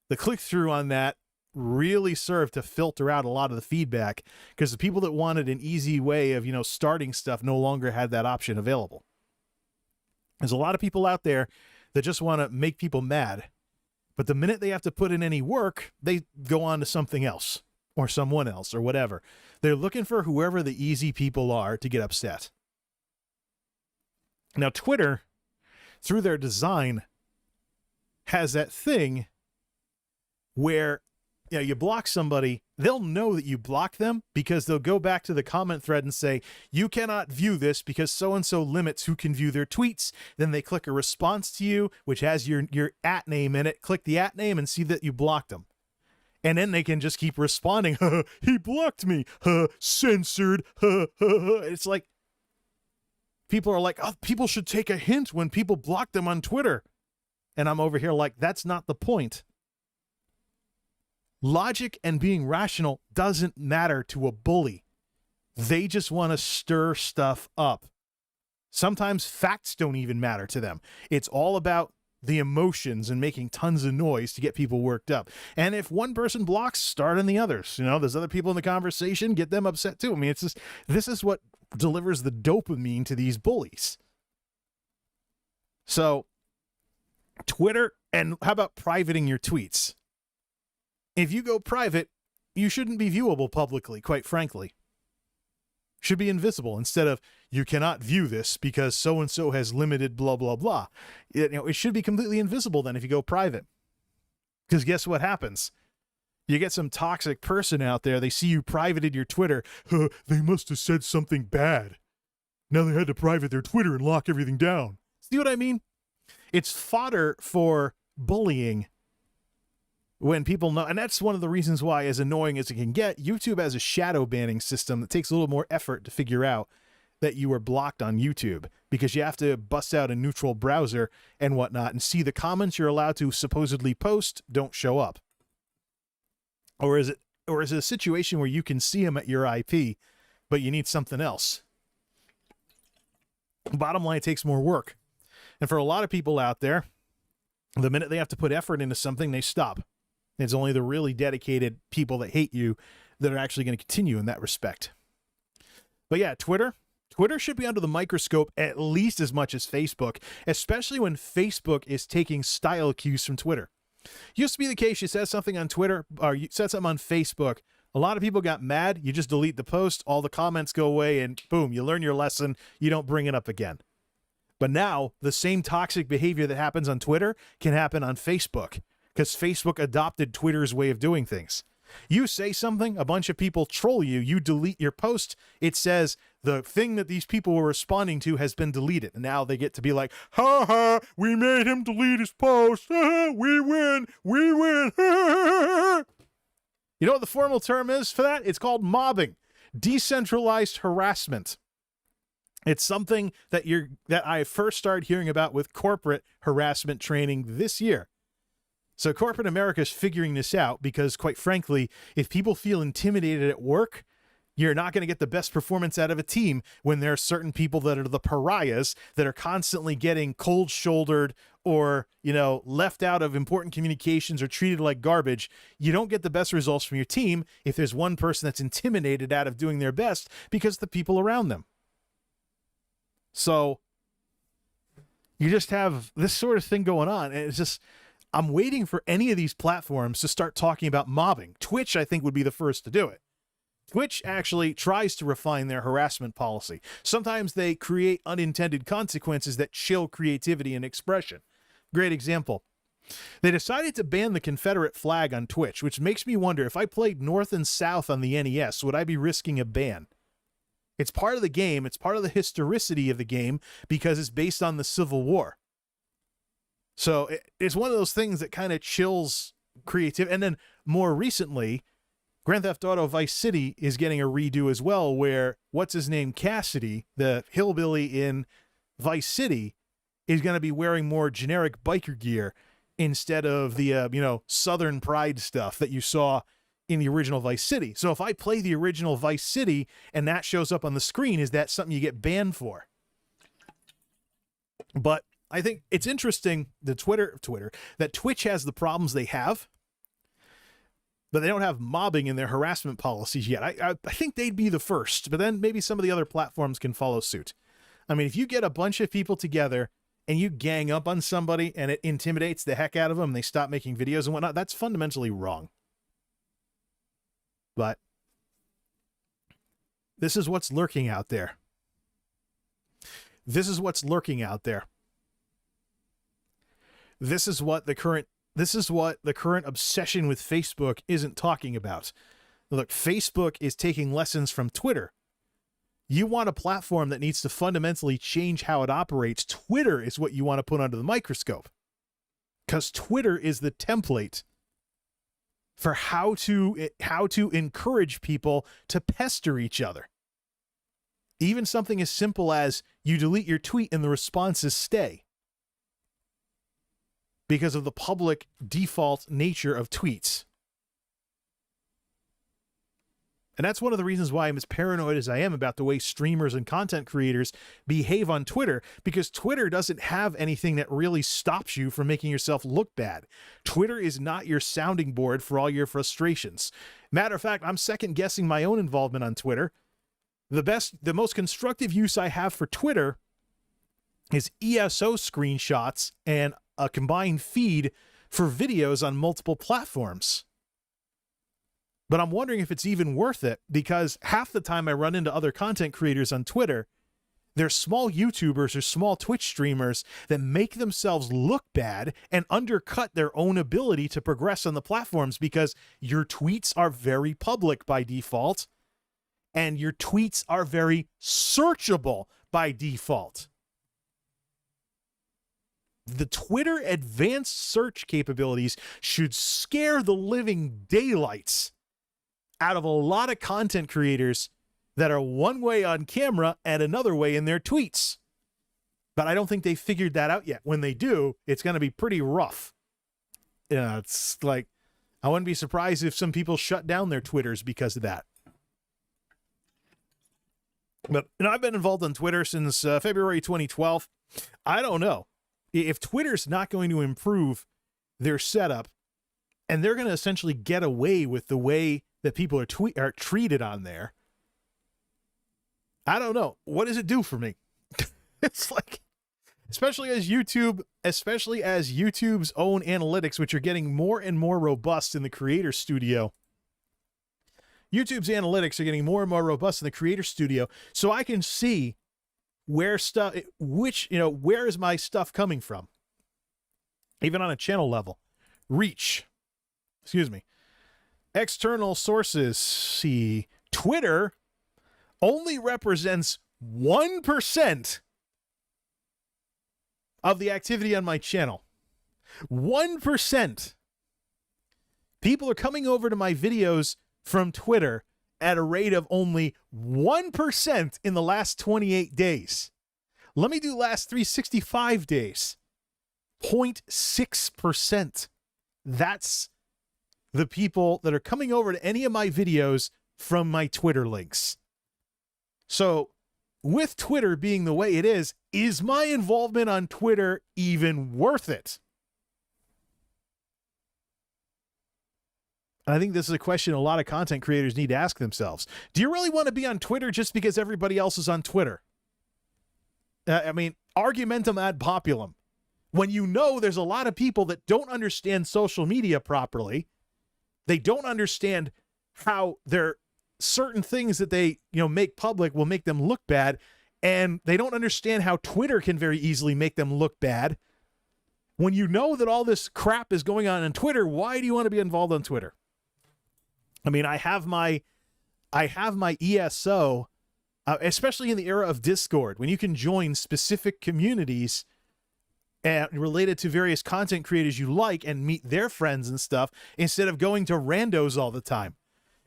The click-through on that really served to filter out a lot of the feedback, because the people that wanted an easy way of, starting stuff no longer had that option available. There's a lot of people out there that just want to make people mad, but the minute they have to put in any work, they go on to something else or someone else or whatever. They're looking for whoever the easy people are to get upset. Now, Twitter, through their design, has that thing where you block somebody, they'll know that you block them because they'll go back to the comment thread and say, you cannot view this because so-and-so limits who can view their tweets. Then they click a response to you, which has your @ name in it. Click the @ name and see that you blocked them. And then they can just keep responding. He blocked me. Censored. It's like, people are like, oh, people should take a hint when people block them on Twitter. And I'm over here like, that's not the point. Logic and being rational doesn't matter to a bully. They just want to stir stuff up. Sometimes facts don't even matter to them. It's all about the emotions and making tons of noise to get people worked up. And if one person blocks, start on the others. There's other people in the conversation, get them upset too. I mean, it's just, this is what delivers the dopamine to these bullies. So, Twitter, and how about privating your tweets? If you go private, you shouldn't be viewable publicly, quite frankly. Should be invisible instead of, you cannot view this because so-and-so has limited blah, blah, blah. It should be completely invisible then if you go private. Because guess what happens? You get some toxic person out there, they see you privated your Twitter. They must have said something bad. Now they had to private their Twitter and lock everything down. See what I mean? It's fodder for bullying. When people know, and that's one of the reasons why, as annoying as it can get, YouTube has a shadow banning system that takes a little more effort to figure out that you were blocked on YouTube, because you have to bust out a neutral browser and whatnot and see the comments you're allowed to supposedly post don't show up. Or is it a situation where you can see them at your IP, but you need something else? Bottom line, it takes more work. And for a lot of people out there, the minute they have to put effort into something, they stop. It's only the really dedicated people that hate you that are actually going to continue in that respect. But yeah, Twitter should be under the microscope at least as much as Facebook, especially when Facebook is taking style cues from Twitter. Used to be the case, you said something on Twitter or you said something on Facebook, a lot of people got mad, you just delete the post, all the comments go away, and boom, you learn your lesson, you don't bring it up again. But now, the same toxic behavior that happens on Twitter can happen on Facebook, because Facebook adopted Twitter's way of doing things. You say something, a bunch of people troll you, you delete your post, it says the thing that these people were responding to has been deleted. And now they get to be like, ha ha, we made him delete his post, we win, we win. You know what the formal term is for that? It's called mobbing, decentralized harassment. It's something that I first started hearing about with corporate harassment training this year. So corporate America is figuring this out because, quite frankly, if people feel intimidated at work, you're not going to get the best performance out of a team when there are certain people that are the pariahs that are constantly getting cold-shouldered or, left out of important communications or treated like garbage. You don't get the best results from your team if there's one person that's intimidated out of doing their best because of the people around them. So you just have this sort of thing going on, and it's just, I'm waiting for any of these platforms to start talking about mobbing. Twitch, I think, would be the first to do it. Twitch actually tries to refine their harassment policy. Sometimes they create unintended consequences that chill creativity and expression. Great example. They decided to ban the Confederate flag on Twitch, which makes me wonder, if I played North and South on the NES, would I be risking a ban? It's part of the game. It's part of the historicity of the game because it's based on the Civil War. So it's one of those things that kind of chills creativity. And then more recently, Grand Theft Auto Vice City is getting a redo as well, where what's his name, Cassidy, the hillbilly in Vice City, is going to be wearing more generic biker gear instead of the Southern Pride stuff that you saw in the original Vice City. So if I play the original Vice City and that shows up on the screen, is that something you get banned for? But I think it's interesting that Twitch has the problems they have, but they don't have mobbing in their harassment policies yet. I think they'd be the first, but then maybe some of the other platforms can follow suit. I mean, if you get a bunch of people together and you gang up on somebody and it intimidates the heck out of them and they stop making videos and whatnot, that's fundamentally wrong. But this is what's lurking out there. This is what's lurking out there. This is what the current obsession with Facebook isn't talking about. Look, Facebook is taking lessons from Twitter. You want a platform that needs to fundamentally change how it operates. Twitter is what you want to put under the microscope, because Twitter is the template for how to encourage people to pester each other. Even something as simple as you delete your tweet and the responses stay because of the public default nature of tweets. And that's one of the reasons why I'm as paranoid as I am about the way streamers and content creators behave on Twitter, because Twitter doesn't have anything that really stops you from making yourself look bad. Twitter is not your sounding board for all your frustrations. Matter of fact, I'm second guessing my own involvement on Twitter. The most constructive use I have for Twitter is ESO screenshots and a combined feed for videos on multiple platforms. But I'm wondering if it's even worth it, because half the time I run into other content creators on Twitter, they're small YouTubers or small Twitch streamers that make themselves look bad and undercut their own ability to progress on the platforms, because your tweets are very public by default and your tweets are very searchable by default. The Twitter advanced search capabilities should scare the living daylights out of a lot of content creators that are one way on camera and another way in their tweets. But I don't think they figured that out yet. When they do, it's going to be pretty rough. It's like, I wouldn't be surprised if some people shut down their Twitters because of that. But I've been involved on Twitter since February 2012. I don't know. If Twitter's not going to improve their setup, and they're going to essentially get away with the way that people are treated on there, I don't know. What does it do for me? It's like, especially as YouTube's own analytics, which are getting more and more robust in the creator studio. YouTube's analytics are getting more and more robust in the creator studio, so I can see where is my stuff coming from, even on a channel level. Reach. Excuse me. External sources. See, Twitter only represents 1% of the activity on my channel. 1%. People are coming over to my videos from Twitter at a rate of only 1% in the last 28 days. Let me do last 365 days. 0.6%. That's the people that are coming over to any of my videos from my Twitter links. So, with Twitter being the way it is my involvement on Twitter even worth it? And I think this is a question a lot of content creators need to ask themselves. Do you really want to be on Twitter just because everybody else is on Twitter? I mean, argumentum ad populum. When you know there's a lot of people that don't understand social media properly, they don't understand how there certain things that they make public will make them look bad, and they don't understand how Twitter can very easily make them look bad. When you know that all this crap is going on Twitter, why do you want to be involved on Twitter? I mean, I have my ESO, especially in the era of Discord, when you can join specific communities related to various content creators you like and meet their friends and stuff instead of going to randos all the time.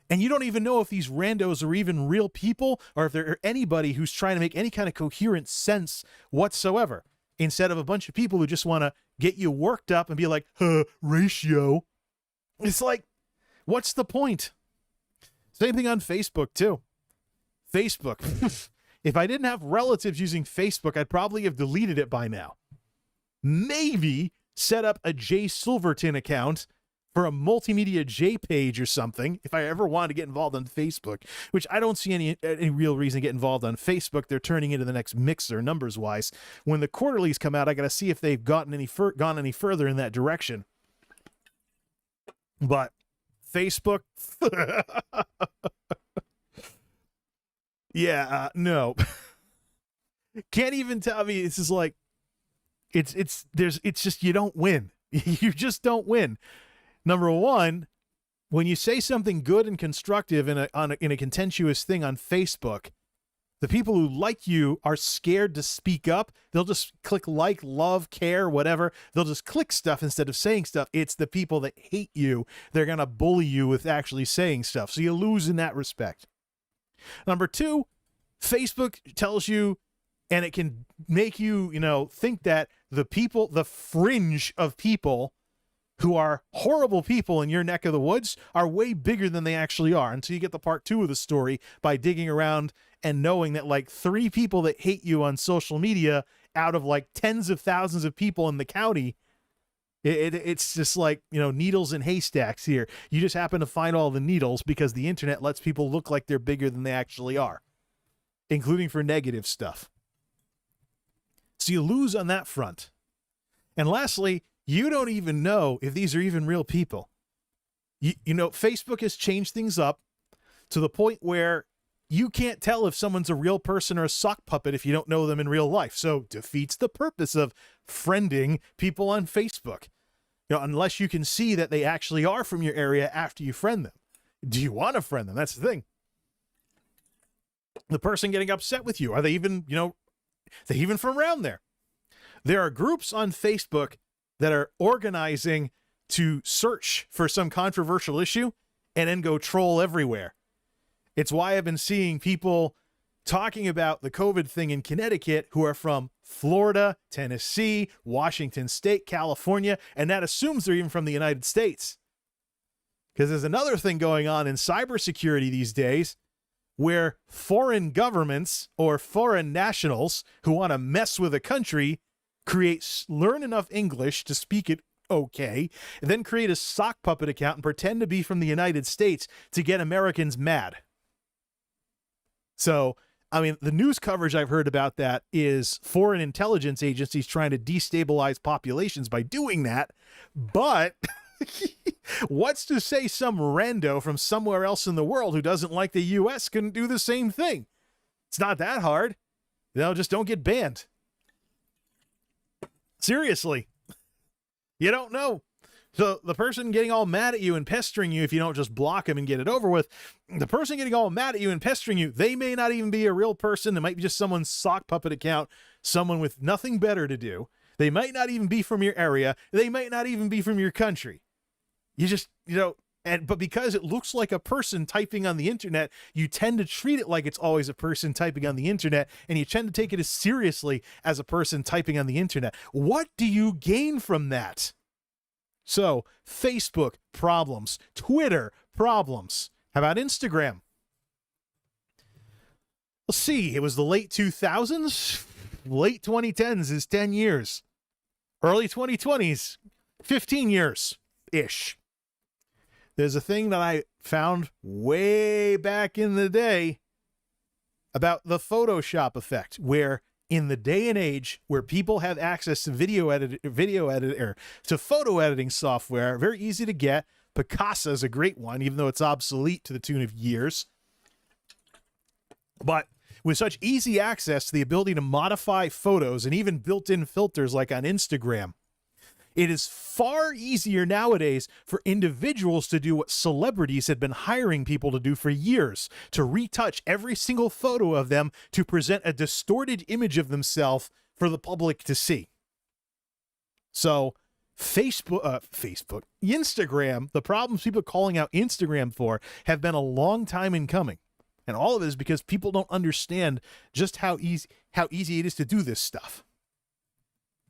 And you don't even know if these randos are even real people or if they're anybody who's trying to make any kind of coherent sense whatsoever, instead of a bunch of people who just want to get you worked up and be like, ratio. It's like, what's the point? Same thing on Facebook, too. Facebook. If I didn't have relatives using Facebook, I'd probably have deleted it by now. Maybe set up a Jay Silverton account for a MultimediaJay page or something if I ever wanted to get involved on Facebook, which I don't see any real reason to get involved on Facebook. They're turning into the next Mixer numbers-wise. When the quarterlies come out, I got to see if they've gone any further in that direction. But Facebook... yeah, no. Can't even tell me. It's just like, it's just, you don't win. You just don't win. Number one, when you say something good and constructive in a contentious thing on Facebook, the people who like you are scared to speak up. They'll just click like, love, care, whatever. They'll just click stuff instead of saying stuff. It's the people that hate you. They're going to bully you with actually saying stuff. So you lose in that respect. Number two, Facebook tells you, and it can make you, think that the people, the fringe of people who are horrible people in your neck of the woods are way bigger than they actually are, until you get the part two of the story by digging around and knowing that like 3 people that hate you on social media out of like tens of thousands of people in the county, it's just like, needles in haystacks here. You just happen to find all the needles because the internet lets people look like they're bigger than they actually are, including for negative stuff. So you lose on that front. And lastly, you don't even know if these are even real people. Facebook has changed things up to the point where you can't tell if someone's a real person or a sock puppet if you don't know them in real life. So defeats the purpose of friending people on Facebook. Unless you can see that they actually are from your area after you friend them. Do you want to friend them? That's the thing. The person getting upset with you, are they even, they even from around there? There are groups on Facebook that are organizing to search for some controversial issue and then go troll everywhere. It's why I've been seeing people talking about the COVID thing in Connecticut who are from Florida, Tennessee, Washington State, California, and that assumes they're even from the United States. Because there's another thing going on in cybersecurity these days where foreign governments or foreign nationals who want to mess with a country learn enough English to speak it okay, and then create a sock puppet account and pretend to be from the United States to get Americans mad. So, the news coverage I've heard about that is foreign intelligence agencies trying to destabilize populations by doing that. But what's to say some rando from somewhere else in the world who doesn't like the U.S. couldn't do the same thing? It's not that hard. Just don't get banned. Seriously. You don't know. So the person getting all mad at you and pestering you, if you don't just block them and get it over with, the person getting all mad at you and pestering you, they may not even be a real person. It might be just someone's sock puppet account, someone with nothing better to do. They might not even be from your area. They might not even be from your country. You just, but because it looks like a person typing on the internet, you tend to treat it like it's always a person typing on the internet, and you tend to take it as seriously as a person typing on the internet. What do you gain from that? So, Facebook, problems. Twitter, problems. How about Instagram? Let's see, it was the late 2000s. Late 2010s is 10 years. Early 2020s, 15 years-ish. There's a thing that I found way back in the day about the Photoshop effect, where in the day and age where people have access to to photo editing software, very easy to get. Picasa is a great one, even though it's obsolete to the tune of years. But with such easy access to the ability to modify photos and even built-in filters like on Instagram, it is far easier nowadays for individuals to do what celebrities had been hiring people to do for years, to retouch every single photo of them to present a distorted image of themselves for the public to see. So Instagram, the problems people are calling out Instagram for have been a long time in coming. And all of it is because people don't understand just how easy it is to do this stuff.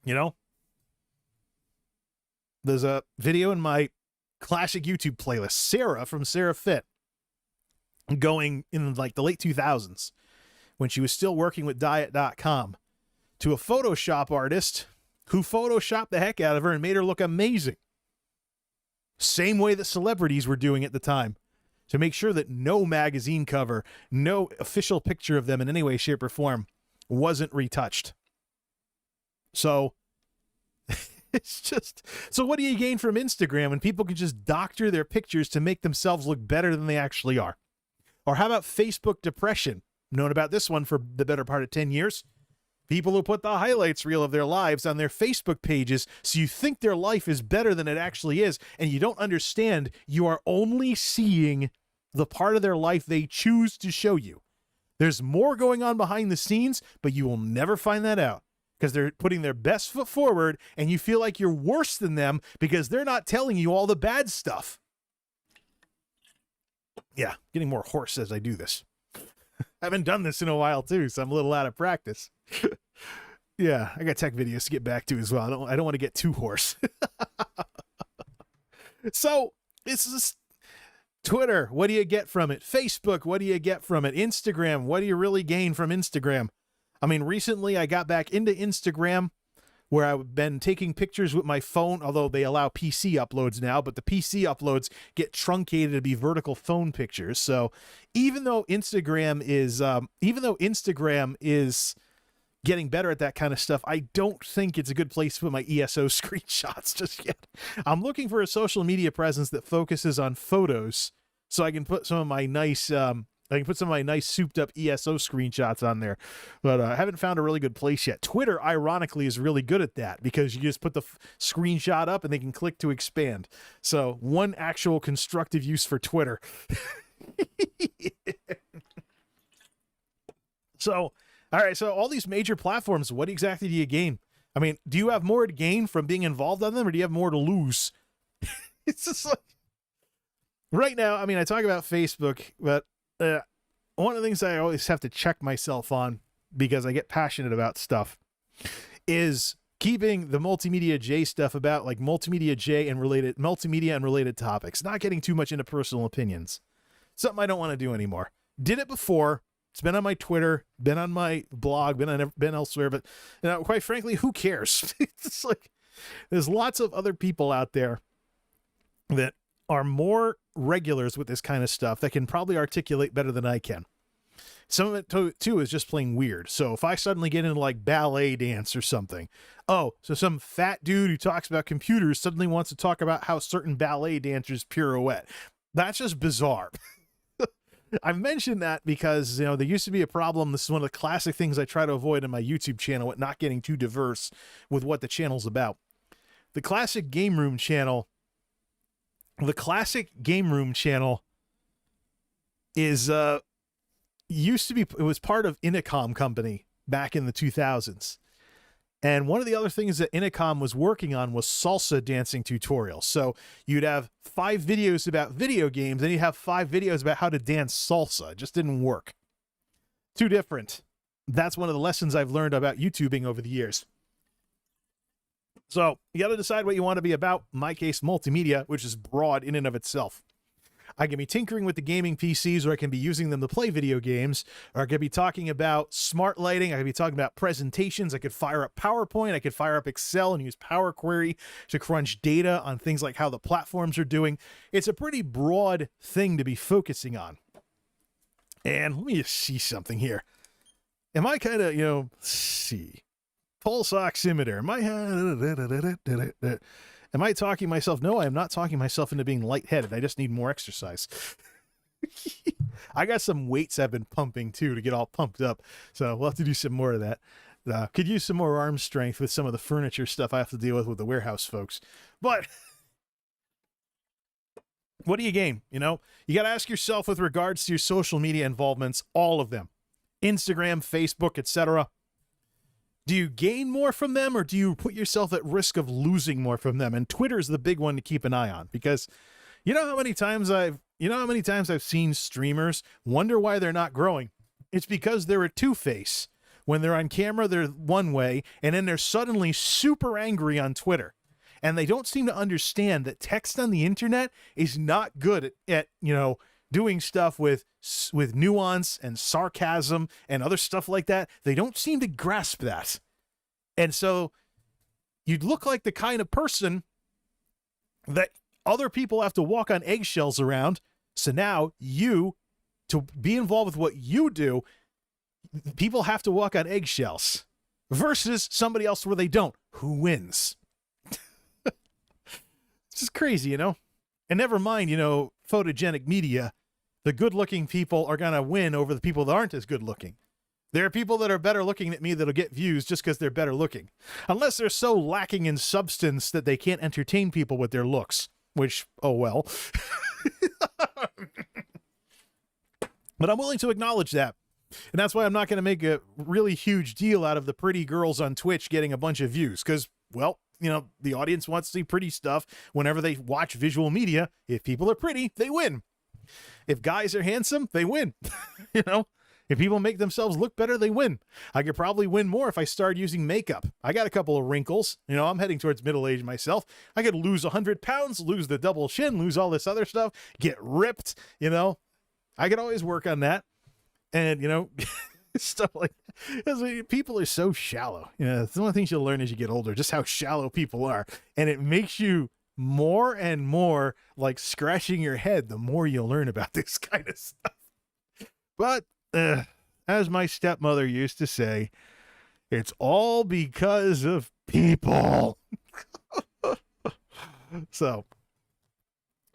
You know? There's a video in my classic YouTube playlist, Sarah from Sarah Fit, going in like the late 2000s when she was still working with diet.com to a Photoshop artist who photoshopped the heck out of her and made her look amazing. Same way that celebrities were doing at the time, to make sure that no magazine cover, no official picture of them in any way, shape, or form wasn't retouched. So it's just, so what do you gain from Instagram when people can just doctor their pictures to make themselves look better than they actually are? Or how about Facebook depression? Known about this one for the better part of 10 years. People who put the highlights reel of their lives on their Facebook pages so you think their life is better than it actually is, and you don't understand you are only seeing the part of their life they choose to show you. There's more going on behind the scenes, but you will never find that out because they're putting their best foot forward, and you feel like you're worse than them because they're not telling you all the bad stuff. Yeah, getting more hoarse as I do this. I haven't done this in a while too, so I'm a little out of practice. Yeah, I got tech videos to get back to as well. I don't want to get too hoarse. So this is Twitter. What do you get from it? Facebook. What do you get from it? Instagram. What do you really gain from Instagram? I mean, recently I got back into Instagram where I've been taking pictures with my phone, although they allow PC uploads now, but the PC uploads get truncated to be vertical phone pictures. So even though Instagram is getting better at that kind of stuff, I don't think it's a good place to put my ESO screenshots just yet. I'm looking for a social media presence that focuses on photos so I can put some of my nice souped up ESO screenshots on there, but I haven't found a really good place yet. Twitter, ironically, is really good at that because you just put the screenshot up and they can click to expand. So one actual constructive use for Twitter. So, all right. So all these major platforms, what exactly do you gain? I mean, do you have more to gain from being involved on them, or do you have more to lose? It's just like right now. I mean, I talk about Facebook, but one of the things I always have to check myself on because I get passionate about stuff is keeping the MultimediaJay stuff about like multimedia and related topics, not getting too much into personal opinions. Something I don't want to do anymore. Did it before. It's been on my Twitter, been on my blog, been elsewhere, but quite frankly, who cares? It's like there's lots of other people out there that are more regulars with this kind of stuff that can probably articulate better than I can. Some of it too is just plain weird. So if I suddenly get into like ballet dance or something, so some fat dude who talks about computers suddenly wants to talk about how certain ballet dancers pirouette. That's just bizarre. I've mentioned that because, there used to be a problem. This is one of the classic things I try to avoid on my YouTube channel, with not getting too diverse with what the channel's about. The classic game room channel is used to be, it was part of Intercom Company back in the 2000s. And one of the other things that Intercom was working on was salsa dancing tutorials. So you'd have 5 videos about video games, then you'd have 5 videos about how to dance salsa. It just didn't work. Too different. That's one of the lessons I've learned about YouTubing over the years. So you got to decide what you want to be about. In my case, multimedia, which is broad in and of itself. I can be tinkering with the gaming PCs, or I can be using them to play video games, or I could be talking about smart lighting. I could be talking about presentations. I could fire up PowerPoint. I could fire up Excel and use Power Query to crunch data on things like how the platforms are doing. It's a pretty broad thing to be focusing on. And let me just see something here. Am I kind of, let's see, pulse oximeter? Am I talking myself? No, I am not talking myself into being lightheaded. I just need more exercise. I got some weights I've been pumping too to get all pumped up. So we'll have to do some more of that. Could use some more arm strength with some of the furniture stuff I have to deal with the warehouse folks. But what do you gain? You got to ask yourself with regards to your social media involvements, all of them, Instagram, Facebook, etc. Do you gain more from them, or do you put yourself at risk of losing more from them? And Twitter is the big one to keep an eye on, because you know how many times I've seen streamers wonder why they're not growing. It's because they're a two-face. When they're on camera, they're one way, and then they're suddenly super angry on Twitter. And they don't seem to understand that text on the internet is not good at doing stuff with nuance and sarcasm and other stuff like that. They don't seem to grasp that. And so you'd look like the kind of person that other people have to walk on eggshells around. So now to be involved with what you do, people have to walk on eggshells versus somebody else where they don't. Who wins? This is crazy, And never mind, photogenic media. The good-looking people are going to win over the people that aren't as good-looking. There are people that are better looking than me that'll get views just because they're better looking. Unless they're so lacking in substance that they can't entertain people with their looks. Which, oh well. But I'm willing to acknowledge that. And that's why I'm not going to make a really huge deal out of the pretty girls on Twitch getting a bunch of views. Because, well, the audience wants to see pretty stuff whenever they watch visual media. If people are pretty, they win. If guys are handsome, they win. If people make themselves look better, they win. I could probably win more if I started using makeup. I got a couple of wrinkles. I'm heading towards middle age myself. I could lose 100 pounds, lose the double chin, lose all this other stuff, get ripped, I could always work on that. And, stuff like that. People are so shallow. It's one of the things you'll learn as you get older, just how shallow people are. And it makes you more and more like scratching your head the more you learn about this kind of stuff. But as my stepmother used to say, it's all because of people. So,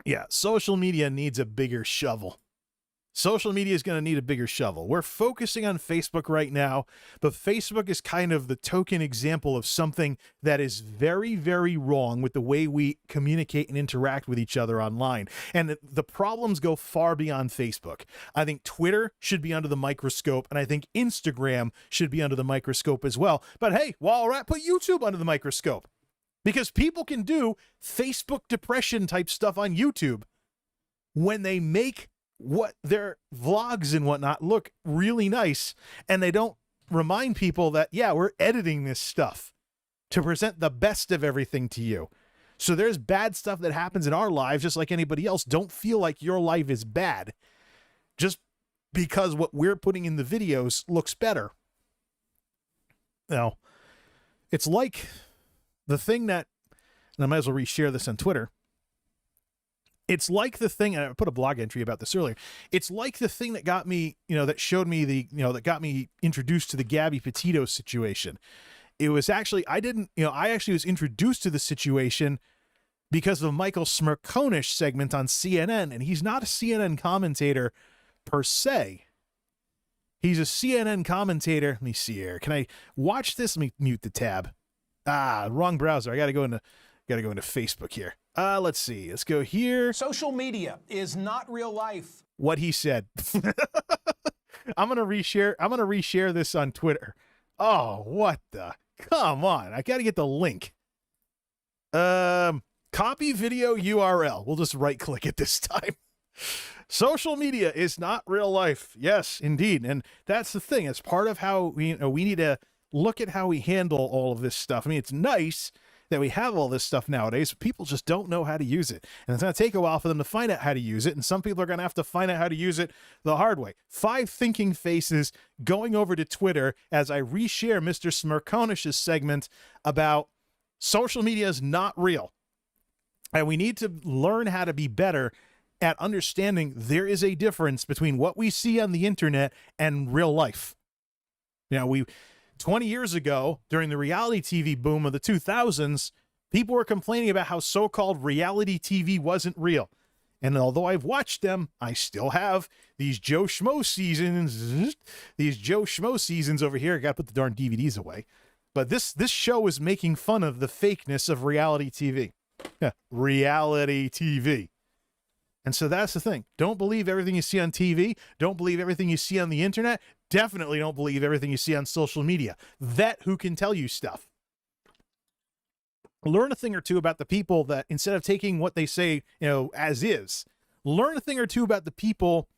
yeah, social media needs a bigger shovel. Social media is going to need a bigger shovel. We're focusing on Facebook right now, but Facebook is kind of the token example of something that is very, very wrong with the way we communicate and interact with each other online. And the problems go far beyond Facebook. I think Twitter should be under the microscope, and I think Instagram should be under the microscope as well. But hey, while we're at, put YouTube under the microscope, because people can do Facebook depression type stuff on YouTube when they make what their vlogs and whatnot look really nice, and they don't remind people that, yeah, we're editing this stuff to present the best of everything to you. So there's bad stuff that happens in our lives just like anybody else. Don't feel like your life is bad just because what we're putting in the videos looks better. Now, it's like the thing that, and I might as well reshare this on Twitter. It's like the thing, and I put a blog entry about this earlier. It's like the thing that got me, that showed me that got me introduced to the Gabby Petito situation. It was actually, I actually was introduced to the situation because of Michael Smerconish segment on CNN, and he's not a CNN commentator per se. He's a CNN commentator. Let me see here. Can I watch this? Let me mute the tab. Wrong browser. I got to go into Facebook here. Let's see. Let's go here. Social media is not real life. What he said. I'm gonna reshare this on Twitter. Oh, what the? Come on. I gotta get the link. Copy video URL. We'll just right click it this time. Social media is not real life. Yes, indeed. And that's the thing. It's part of how we need to look at how we handle all of this stuff. I mean, it's nice that we have all this stuff nowadays, but people just don't know how to use it. And it's going to take a while for them to find out how to use it. And some people are going to have to find out how to use it the hard way. 5 thinking faces going over to Twitter as I reshare Mr. Smerconish's segment about social media is not real. And we need to learn how to be better at understanding there is a difference between what we see on the internet and real life. 20 years ago, during the reality TV boom of the 2000s, people were complaining about how so-called reality TV wasn't real. And although I've watched them, I still have these Joe Schmo seasons. These Joe Schmo seasons over here. I got to put the darn DVDs away. But this show is making fun of the fakeness of reality TV. Yeah, reality TV. And so that's the thing. Don't believe everything you see on TV. Don't believe everything you see on the internet. Definitely don't believe everything you see on social media. Vet who can tell you stuff. Learn a thing or two about the people that, instead of taking what they say, as is, learn a thing or two about the people.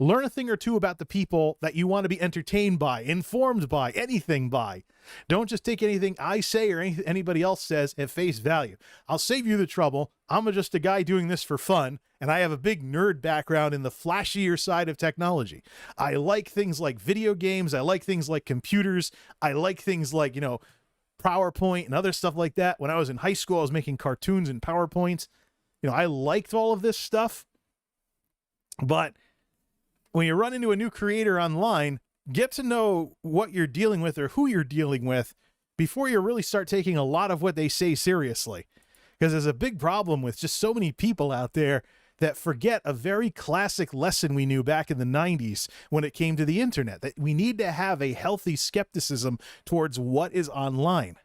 Learn a thing or two about the people that you want to be entertained by, informed by, anything by. Don't just take anything I say or anybody else says at face value. I'll save you the trouble. I'm just a guy doing this for fun, and I have a big nerd background in the flashier side of technology. I like things like video games. I like things like computers. I like things like, PowerPoint and other stuff like that. When I was in high school, I was making cartoons and PowerPoints. I liked all of this stuff. But when you run into a new creator online, get to know what you're dealing with or who you're dealing with before you really start taking a lot of what they say seriously. Because there's a big problem with just so many people out there that forget a very classic lesson we knew back in the 90s when it came to the internet, that we need to have a healthy skepticism towards what is online.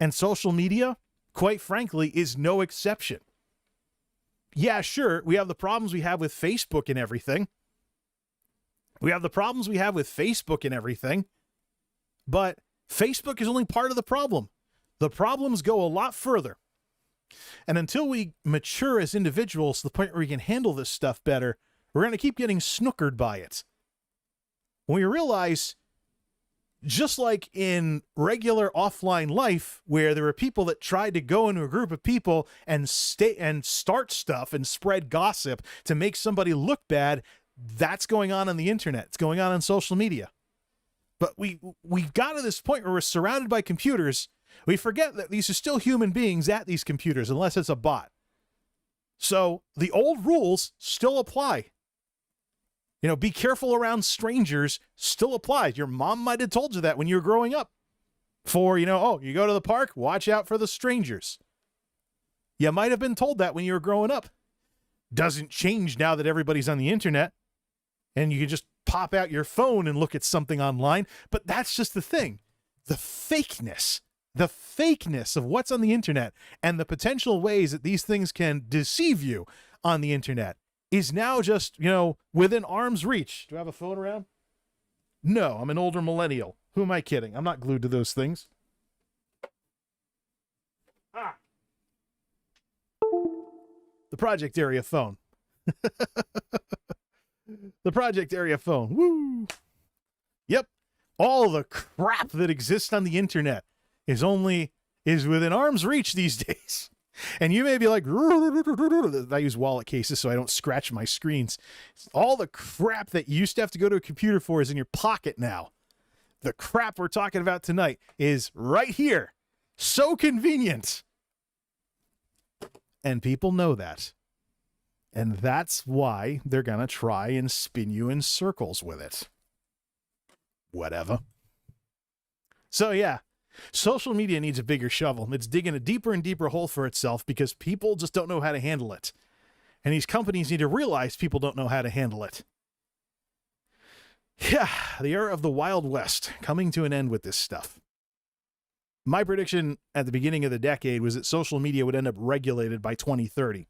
And social media, quite frankly, is no exception. Yeah, sure, we have the problems we have with Facebook and everything. But Facebook is only part of the problem. The problems go a lot further. And until we mature as individuals to the point where we can handle this stuff better, we're going to keep getting snookered by it. When we realize, just like in regular offline life, where there were people that tried to go into a group of people and start stuff and spread gossip to make somebody look bad, that's going on the internet. It's going on social media. But we've got to this point where we're surrounded by computers. We forget that these are still human beings at these computers, unless it's a bot. So the old rules still apply. Be careful around strangers still applies. Your mom might have told you that when you were growing up. You go to the park, watch out for the strangers. You might have been told that when you were growing up. Doesn't change now that everybody's on the internet and you can just pop out your phone and look at something online. But that's just the thing. The fakeness of what's on the internet and the potential ways that these things can deceive you on the internet is now just, within arm's reach. Do I have a phone around? No, I'm an older millennial. Who am I kidding? I'm not glued to those things. The project area phone. The project area phone. Woo! Yep. All the crap that exists on the internet is within arm's reach these days. And you may be like, I use wallet cases so I don't scratch my screens. All the crap that you used to have to go to a computer for is in your pocket now. The crap we're talking about tonight is right here. So convenient. And people know that. And that's why they're going to try and spin you in circles with it. Whatever. So yeah, social media needs a bigger shovel. It's digging a deeper and deeper hole for itself because people just don't know how to handle it. And these companies need to realize people don't know how to handle it. Yeah, the era of the Wild West coming to an end with this stuff. My prediction at the beginning of the decade was that social media would end up regulated by 2030.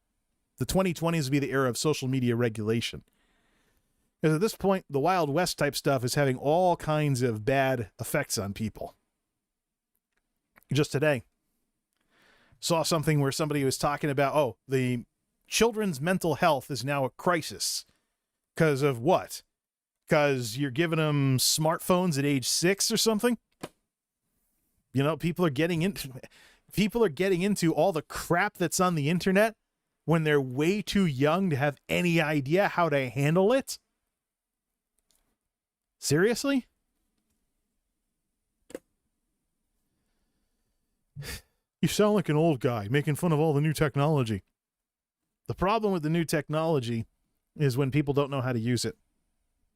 The 2020s would be the era of social media regulation. Because at this point, the Wild West type stuff is having all kinds of bad effects on people. Just today, saw something where somebody was talking about, the children's mental health is now a crisis. Because of what? Because you're giving them smartphones at age 6 or something? People are getting into all the crap that's on the internet when they're way too young to have any idea how to handle it? Seriously? You sound like an old guy making fun of all the new technology. The problem with the new technology is when people don't know how to use it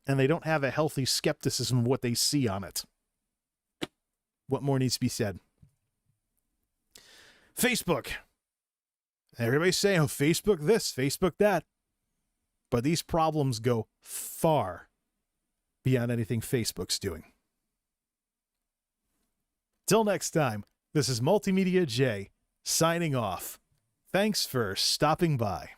and they don't have a healthy skepticism of what they see on it. What more needs to be said? Facebook. Everybody's saying, Facebook this, Facebook that. But these problems go far beyond anything Facebook's doing. Till next time, this is MultimediaJay signing off. Thanks for stopping by.